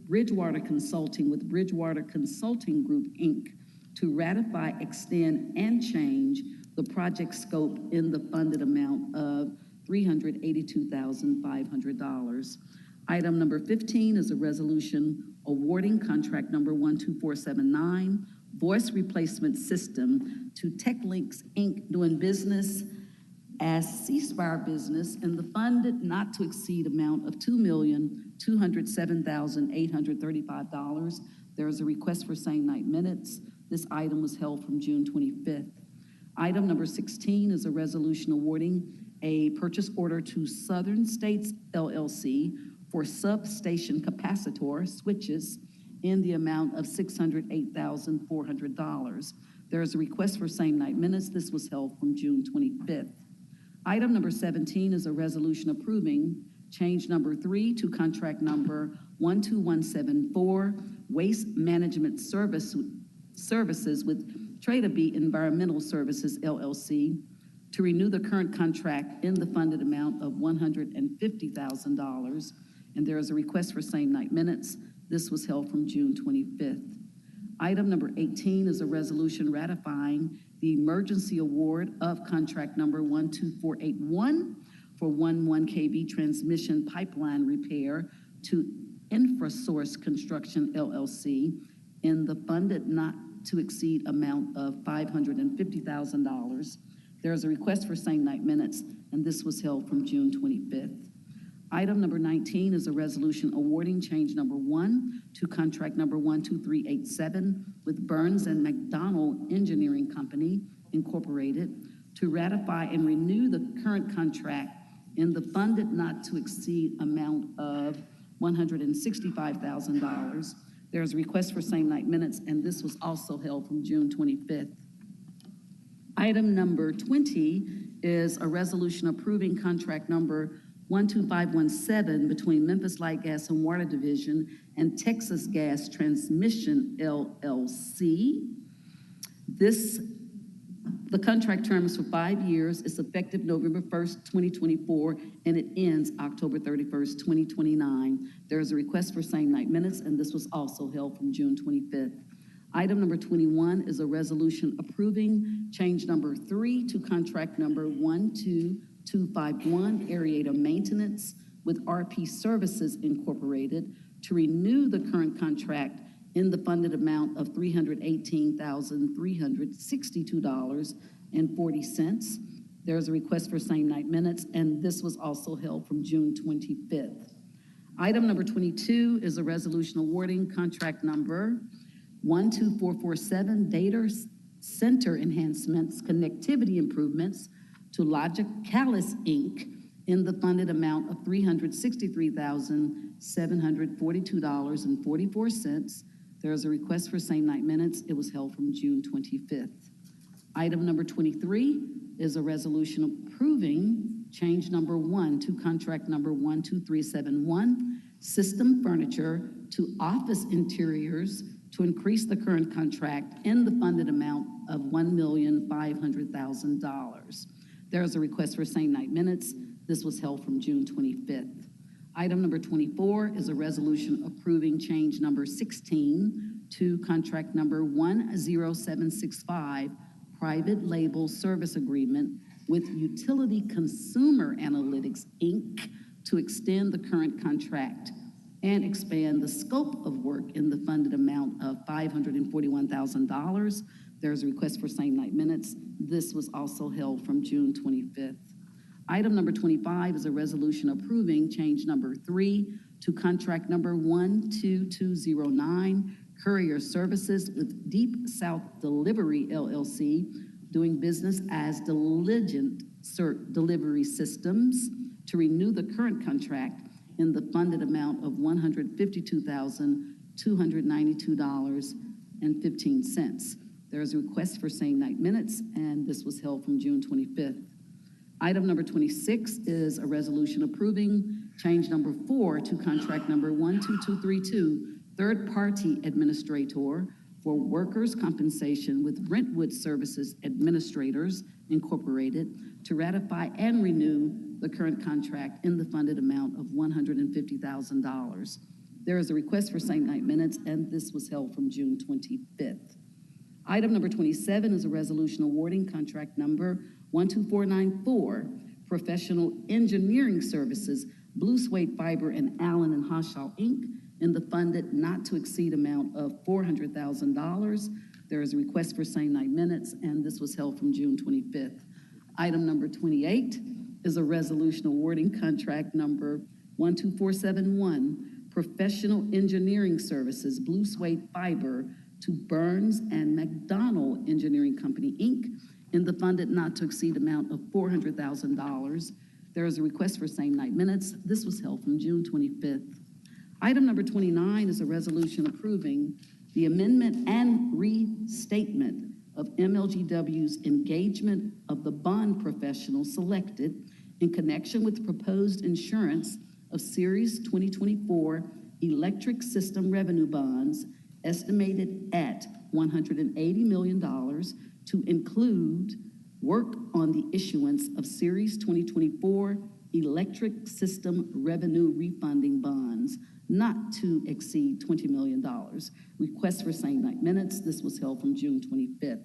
Bridgewater Consulting with Bridgewater Consulting Group, Inc., to ratify, extend, and change the project scope in the funded amount of $382,500. Item number 15 is a resolution awarding contract number 12479, voice replacement system to TechLinks, Inc., doing business as Ceasefire Business in the funded not to exceed amount of $2,207,835. There is a request for same night minutes. This item was held from June 25th. Item number 16 is a resolution awarding a purchase order to Southern States LLC for substation capacitor switches in the amount of $608,400. There is a request for same night minutes. This was held from June 25th. Item number 17 is a resolution approving change number 3 to contract number 12174, Waste Management Services with Trade B Environmental Services, LLC, to renew the current contract in the funded amount of $150,000. And there is a request for same night minutes. This was held from June 25th. Item number 18 is a resolution ratifying the emergency award of contract number 12481 for 11 kV transmission pipeline repair to InfraSource Construction, LLC, in the funded not to exceed amount of $550,000. There is a request for same night minutes, and this was held from June 25th. Item number 19 is a resolution awarding change number 1 to contract number 12387 with Burns and McDonnell Engineering Company, Incorporated, to ratify and renew the current contract in the funded not to exceed amount of $165,000. There is a request for same night minutes, and this was also held from June 25th. Item number 20 is a resolution approving contract number 12517 between Memphis Light Gas and Water Division and Texas Gas Transmission, LLC. The contract term is for 5 years. It's effective November 1st, 2024, and it ends October 31st, 2029. There is a request for same night minutes, and this was also held from June 25th. Item number 21 is a resolution approving change number 3 to contract number 12251, aerator maintenance with RP Services Incorporated to renew the current contract in the funded amount of $318,362.40. There is a request for same night minutes, and this was also held from June 25th. Item number 22 is a resolution awarding contract number 12447, data center enhancements, connectivity improvements to Logicalis Inc. in the funded amount of $363,742.44. There is a request for same night minutes. It was held from June 25th. Item number 23 is a resolution approving change number 1 to contract number 12371, system furniture to office interiors to increase the current contract in the funded amount of $1,500,000. There is a request for same night minutes. This was held from June 25th. Item number 24 is a resolution approving change number 16 to contract number 10765, private label service agreement with Utility Consumer Analytics, Inc. to extend the current contract and expand the scope of work in the funded amount of $541,000. There's a request for same night minutes. This was also held from June 25th. Item number 25 is a resolution approving change number 3 to contract number 12209, courier services with Deep South Delivery LLC, doing business as Diligent Delivery Systems, to renew the current contract in the funded amount of $152,292.15. There is a request for same night minutes, and this was held from June 25th. Item number 26 is a resolution approving change number 4 to contract number 12232, third-party administrator for workers' compensation with Brentwood Services Administrators Incorporated, to ratify and renew the current contract in the funded amount of $150,000. There is a request for same night minutes, and this was held from June 25th. Item number 27 is a resolution awarding contract number 12494, professional engineering services, Blue Suede Fiber and Allen and Hoshaw Inc., in the funded not to exceed amount of $400,000. There is a request for same night minutes, and this was held from June 25th. Item number 28 is a resolution awarding contract number 12471, professional engineering services, Blue Suede Fiber, to Burns and McDonnell Engineering Company, Inc., in the funded not to exceed amount of $400,000. There is a request for same night minutes. This was held from June 25th. Item number 29 is a resolution approving the amendment and restatement of MLGW's engagement of the bond professional selected in connection with proposed insurance of Series 2024 electric system revenue bonds estimated at $180 million to include work on the issuance of Series 2024 electric system revenue refunding bonds not to exceed $20 million. Request for same night minutes. This was held from June 25th.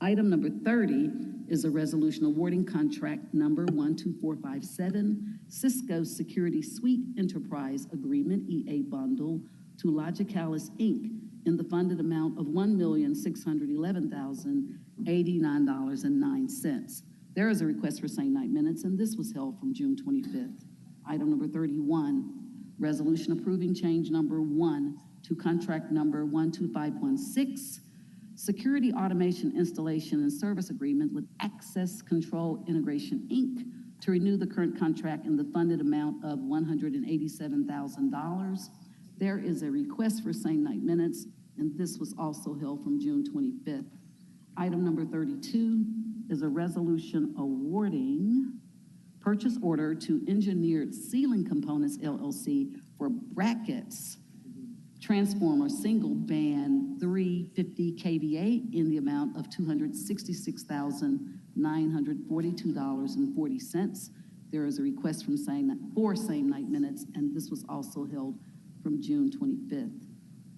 Item number 30 is a resolution awarding contract number 12457, Cisco Security Suite Enterprise Agreement, EA Bundle, to Logicalis Inc. in the funded amount of $1,611,089.09. There is a request for same night minutes, and this was held from June 25th. Item number 31, resolution approving change number 1 to contract number 12516, Security Automation Installation and Service Agreement with Access Control Integration, Inc., to renew the current contract in the funded amount of $187,000. There is a request for same night minutes, and this was also held from June 25th. Item number 32 is a resolution awarding purchase order to Engineered Ceiling Components, LLC, for brackets, transformer, single band 350 kVA in the amount of $266,942.40. There is a request for same night minutes, and this was also held from June 25th.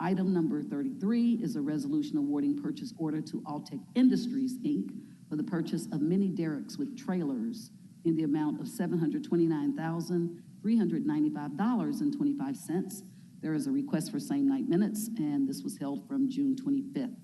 Item number 33 is a resolution awarding purchase order to Altech Industries, Inc. for the purchase of mini derricks with trailers in the amount of $729,395.25. There is a request for same-night minutes, and this was held from June 25th.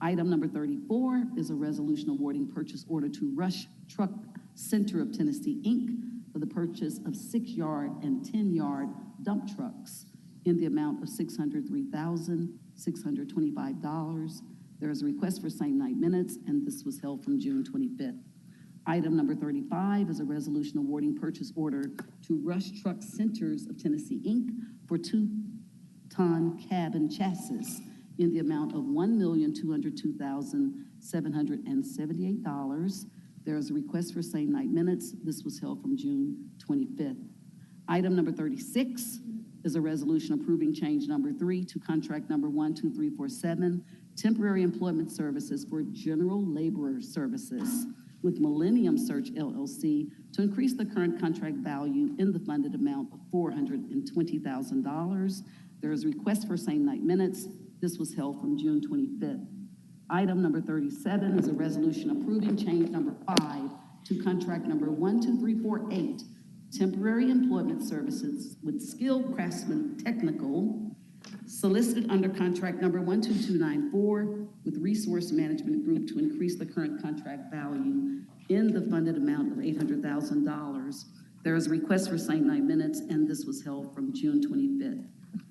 Item number 34 is a resolution awarding purchase order to Rush Truck Center of Tennessee, Inc. for the purchase of 6-yard and 10-yard dump trucks in the amount of $603,625. There is a request for same-night minutes, and this was held from June 25th. Item number 35 is a resolution awarding purchase order to Rush Truck Centers of Tennessee, Inc. for 2-ton cab and chassis in the amount of $1,202,778. There is a request for same-night minutes. This was held from June 25th. Item number 36 is a resolution approving change number 3 to contract number 12347, temporary employment services for general laborer services with Millennium Search LLC to increase the current contract value in the funded amount of $420,000. There is a request for same-night minutes. This was held from June 25th. Item number 37 is a resolution approving change number 5 to contract number 12348, temporary employment services with Skilled Craftsman Technical, solicited under contract number 12294 with Resource Management Group to increase the current contract value in the funded amount of $800,000. There is a request for same-night minutes, and this was held from June 25th.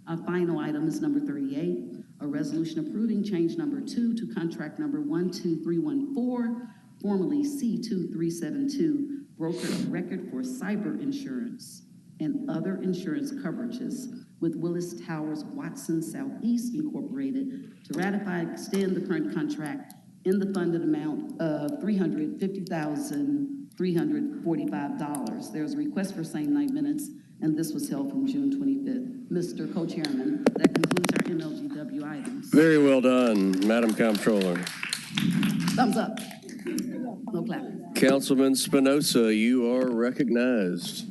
Our final item is number 38, a resolution approving change number 2 to contract number 12314, formerly C2372, broker of record for cyber insurance and other insurance coverages with Willis Towers Watson Southeast Incorporated to ratify and extend the current contract in the funded amount of $350,345. There's a request for same-night minutes, and this was held from June 25th. Mr. Co-Chairman, that concludes our MLGW items. Very well done, Madam Comptroller. Thumbs up. No clapping. Councilman Spinoza, you are recognized.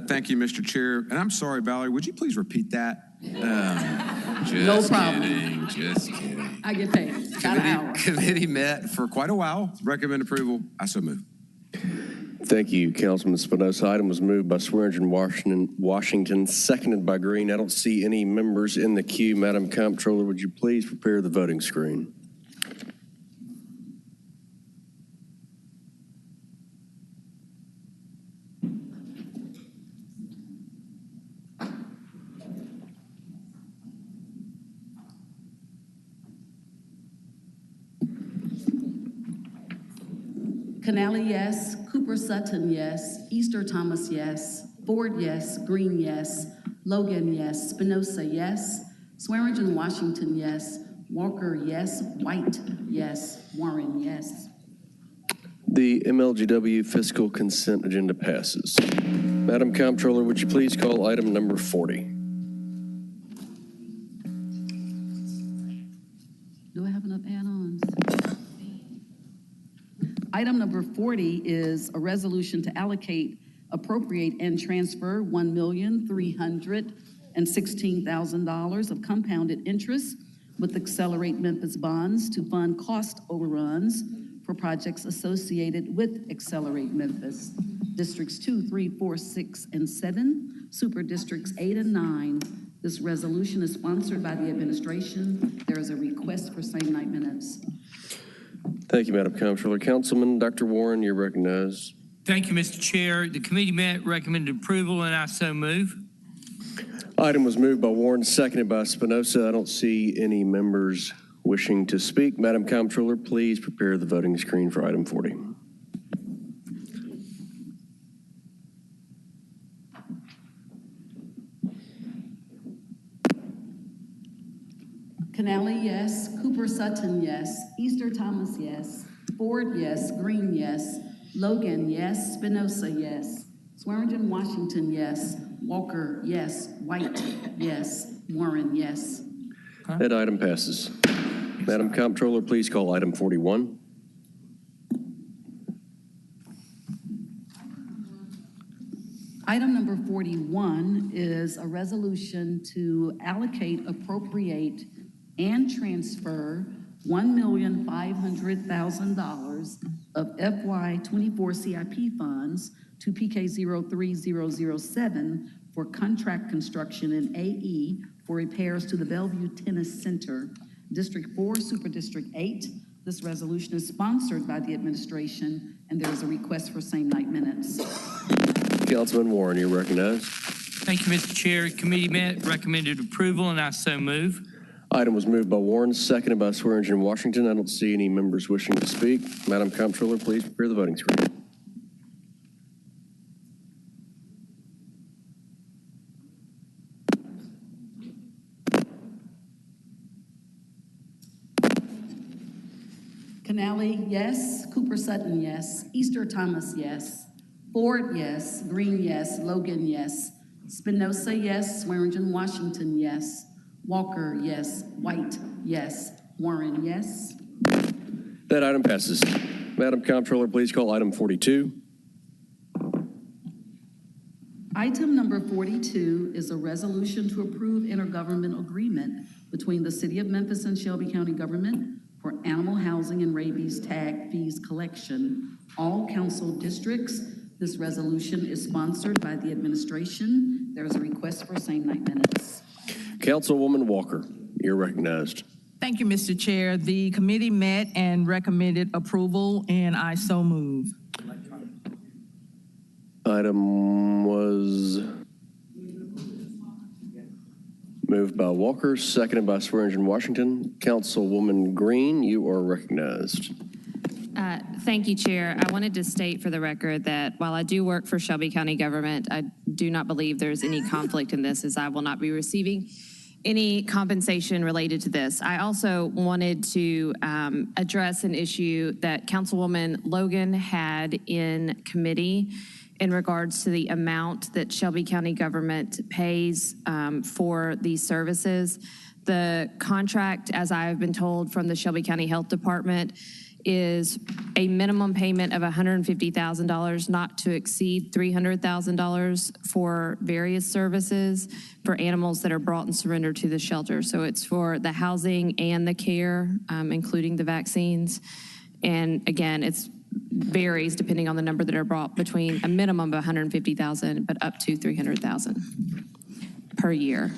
Thank you, Mr. Chair. And I'm sorry, Valerie, would you please repeat that? No problem. Just kidding. I get paid. Got an hour. Committee met for quite a while. Recommend approval. I so move. Thank you, Councilman Spinoza. Item was moved by Swearingen Washington, seconded by Green. I don't see any members in the queue. Madam Comptroller, would you please prepare the voting screen? Canali, yes. Cooper Sutton, yes. Easter Thomas, yes. Ford, yes. Green, yes. Logan, yes. Spinoza, yes. Swearingen Washington, yes. Walker, yes. White, yes. Warren, yes. The MLGW fiscal consent agenda passes. Madam Comptroller, would you please call item number 40? Do I have enough add-ons? Item number 40 is a resolution to allocate, appropriate, and transfer $1,316,000 of compounded interest with Accelerate Memphis bonds to fund cost overruns for projects associated with Accelerate Memphis. Districts 2, 3, 4, 6, and 7, Super Districts 8 and 9. This resolution is sponsored by the administration. There is a request for same-night minutes. Thank you, Madam Comptroller. Councilman Dr. Warren, you're recognized. Thank you, Mr. Chair. The committee met recommended approval, and I so move. Item was moved by Warren, seconded by Spinoza. I don't see any members wishing to speak. Madam Comptroller, please prepare the voting screen for item 40. Canali, yes. Cooper Sutton, yes. Easter Thomas, yes. Ford, yes. Green, yes. Logan, yes. Spinoza, yes. Swearingen Washington, yes. Walker, yes. White, yes. Warren, yes. That item passes. Madam Comptroller, please call item 41. Item number 41 is a resolution to allocate, appropriate, and transfer $1,500,000 of FY '24 CIP funds to PK 03007 for contract construction in AE for repairs to the Bellevue Tennis Center, District 4, Super District 8. This resolution is sponsored by the administration, and there is a request for same-night minutes. Councilman Warren, you're recognized. Thank you, Mr. Chair. Committee met, recommended approval, and I so move. Item was moved by Warren, seconded by Swearingen and Washington. I don't see any members wishing to speak. Madam Comptroller, please prepare the voting screen. Canale, yes. Cooper Sutton, yes. Easter Thomas, yes. Ford, yes. Green, yes. Logan, yes. Spinoza, yes. Swearingen, Washington, yes. Walker, yes. White, yes. Warren, yes. That item passes. Madam Comptroller, please call item 42. Item number 42 is a resolution to approve intergovernmental agreement between the City of Memphis and Shelby County Government for animal housing and rabies tag fees collection. All council districts. This resolution is sponsored by the administration. There is a request for same-night minutes. Councilwoman Walker, you're recognized. Thank you, Mr. Chair. The committee met and recommended approval, and I so move. Item was moved by Walker, seconded by Swearingen Washington. Councilwoman Green, you are recognized. Thank you, Chair. I wanted to state for the record that while I do work for Shelby County government, I do not believe there's any conflict in this, as I will not be receiving any compensation related to this. I also wanted to address an issue that Councilwoman Logan had in committee in regards to the amount that Shelby County government pays for these services. The contract, as I have been told from the Shelby County Health Department, is a minimum payment of $150,000, not to exceed $300,000 for various services for animals that are brought and surrendered to the shelter. So it's for the housing and the care, including the vaccines. And again, it varies depending on the number that are brought, between a minimum of $150,000 but up to $300,000 per year.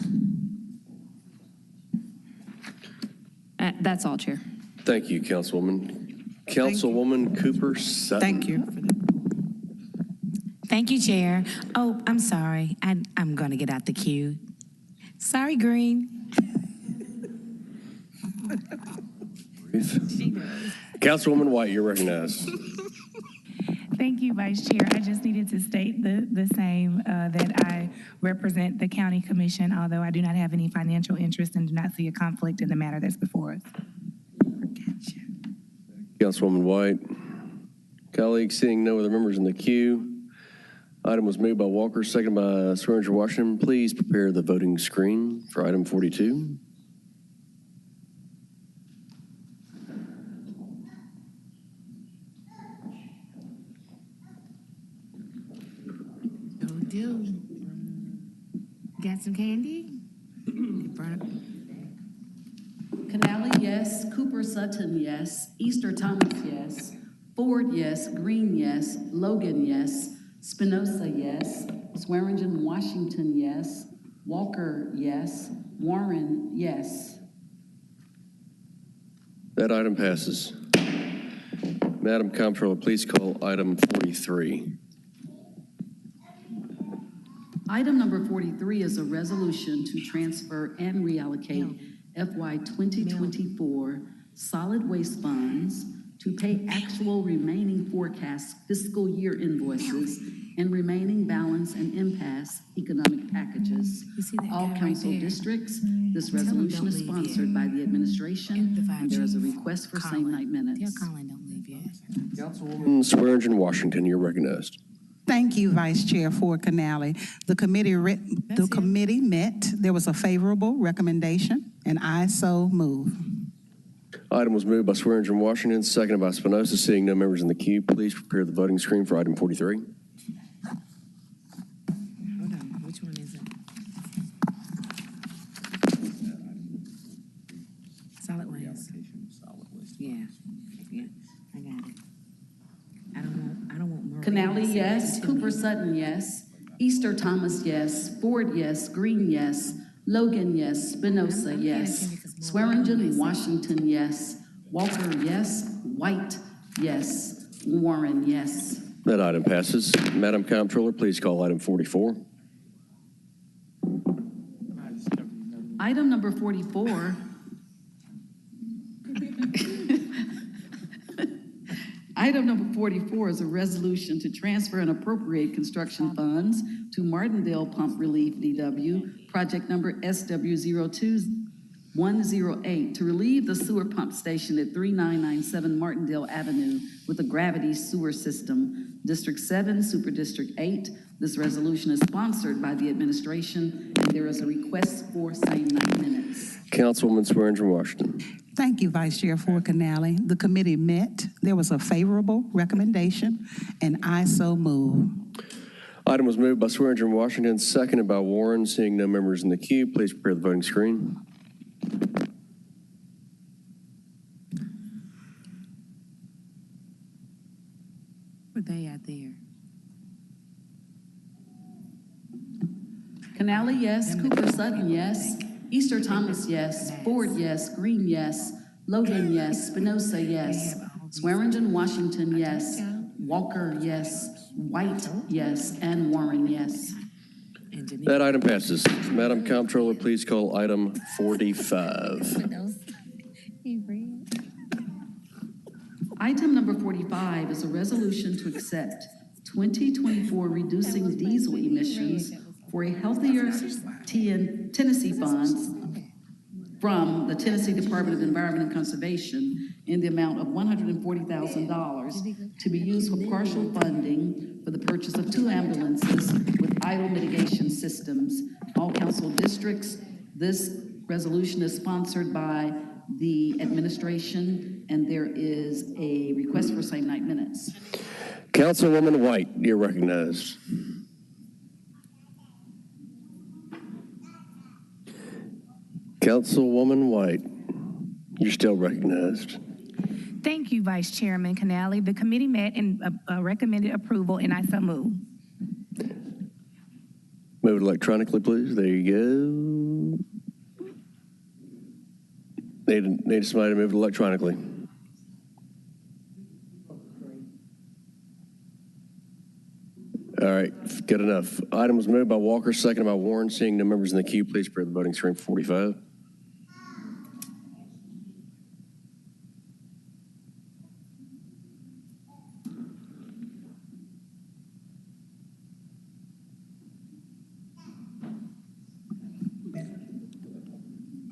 That's all, Chair. Thank you, Councilwoman. Councilwoman Cooper Sutton. Thank you. Thank you, Chair. Oh, I'm sorry. I'm going to get out the queue. Sorry, Green. Councilwoman White, you're recognized. Thank you, Vice Chair. I just needed to state the same, that I represent the County Commission, although I do not have any financial interest and do not see a conflict in the matter that's before us. Councilwoman White. Colleagues, seeing no other members in the queue, item was moved by Walker, seconded by Swearingen Washington. Please prepare the voting screen for item 42. Got some candy? Canale, yes. Cooper Sutton, yes. Easter Thomas, yes. Ford, yes. Green, yes. Logan, yes. Spinoza, yes. Swearingen, Washington, yes. Walker, yes. Warren, yes. That item passes. Madam Comptroller, please call item 43. Item number 43 is a resolution to transfer and reallocate FY 2024 solid waste funds to pay actual remaining forecast fiscal year invoices and remaining balance and impasse economic packages. All council districts. This resolution is sponsored by the administration, and there is a request for same-night minutes. Councilwoman Swearingen Washington, you're recognized. Thank you, Vice Chair for Canale. The committee met. There was a favorable recommendation, and I so move. Item was moved by Swearingen Washington, seconded by Spinoza. Seeing no members in the queue, please prepare the voting screen for item 43. Canali, yes. Cooper Sutton, yes. Easter Thomas, yes. Ford, yes. Green, yes. Logan, yes. Spinoza, yes. Swearingen, Washington, yes. Walker, yes. White, yes. Warren, yes. That item passes. Madam Comptroller, please call item 44. Item number 44. Item number 44 is a resolution to transfer and appropriate construction funds to Martindale Pump Relief DW, project number SW02108, to relieve the sewer pump station at 3997 Martindale Avenue with a gravity sewer system, District 7, Super District 8. This resolution is sponsored by the administration, and there is a request for same 9 minutes. Councilwoman Swearingen, Washington. Thank you, Vice Chair Ford Canali. The committee met. There was a favorable recommendation, and I so move. Item was moved by Swearingen, Washington, seconded by Warren. Seeing no members in the queue, please prepare the voting screen. Where they at there? Canali, yes. Cooper Sutton, yes. Easter Thomas, yes. Ford, yes. Green, yes. Logan, yes. Spinoza, yes. Swearingen, Washington, yes. Walker, yes. White, yes. And Warren, yes. That item passes. Madam Comptroller, please call item 45. Item number 45 is a resolution to accept 2024 Reducing Diesel Emissions for a Healthier Tennessee funds from the Tennessee Department of Environment and Conservation in the amount of $140,000 to be used for partial funding for the purchase of 2 ambulances with idle mitigation systems. All council districts. This resolution is sponsored by the administration, and there is a request for same night minutes. Councilwoman White, you're recognized. Councilwoman White, you're still recognized. Thank you, Vice Chairman Canali. The committee met and recommended approval, and I so move. Move it electronically, please. There you go. Need somebody to move it electronically. All right, good enough. Item was moved by Walker, seconded by Warren. Seeing no members in the queue, please prepare the voting screen for 45.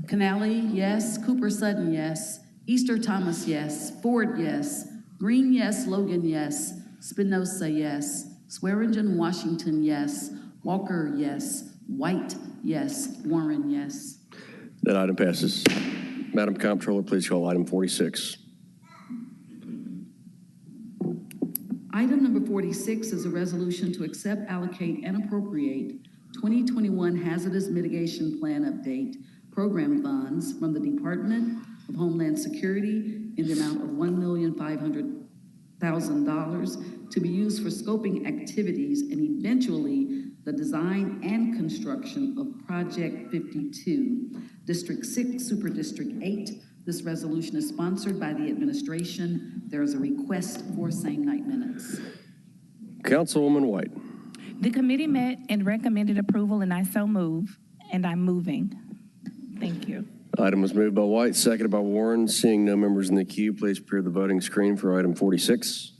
Canali, yes. Cooper Sutton, yes. Easter Thomas, yes. Ford, yes. Green, yes. Logan, yes. Spinoza, yes. Swearingen, Washington, yes. Walker, yes. White, yes. Warren, yes. That item passes. Madam Comptroller, please call item 46. Item number 46 is a resolution to accept, allocate, and appropriate 2021 Hazardous Mitigation Plan Update Program funds from the Department of Homeland Security in the amount of $1,500,000 to be used for scoping activities and eventually the design and construction of Project 52, District 6, Super District 8. This resolution is sponsored by the administration. There is a request for same night minutes. Councilwoman White. The committee met and recommended approval, and I so move, and I'm moving. Thank you. Item was moved by White, seconded by Warren. Seeing no members in the queue, please prepare the voting screen for item 46.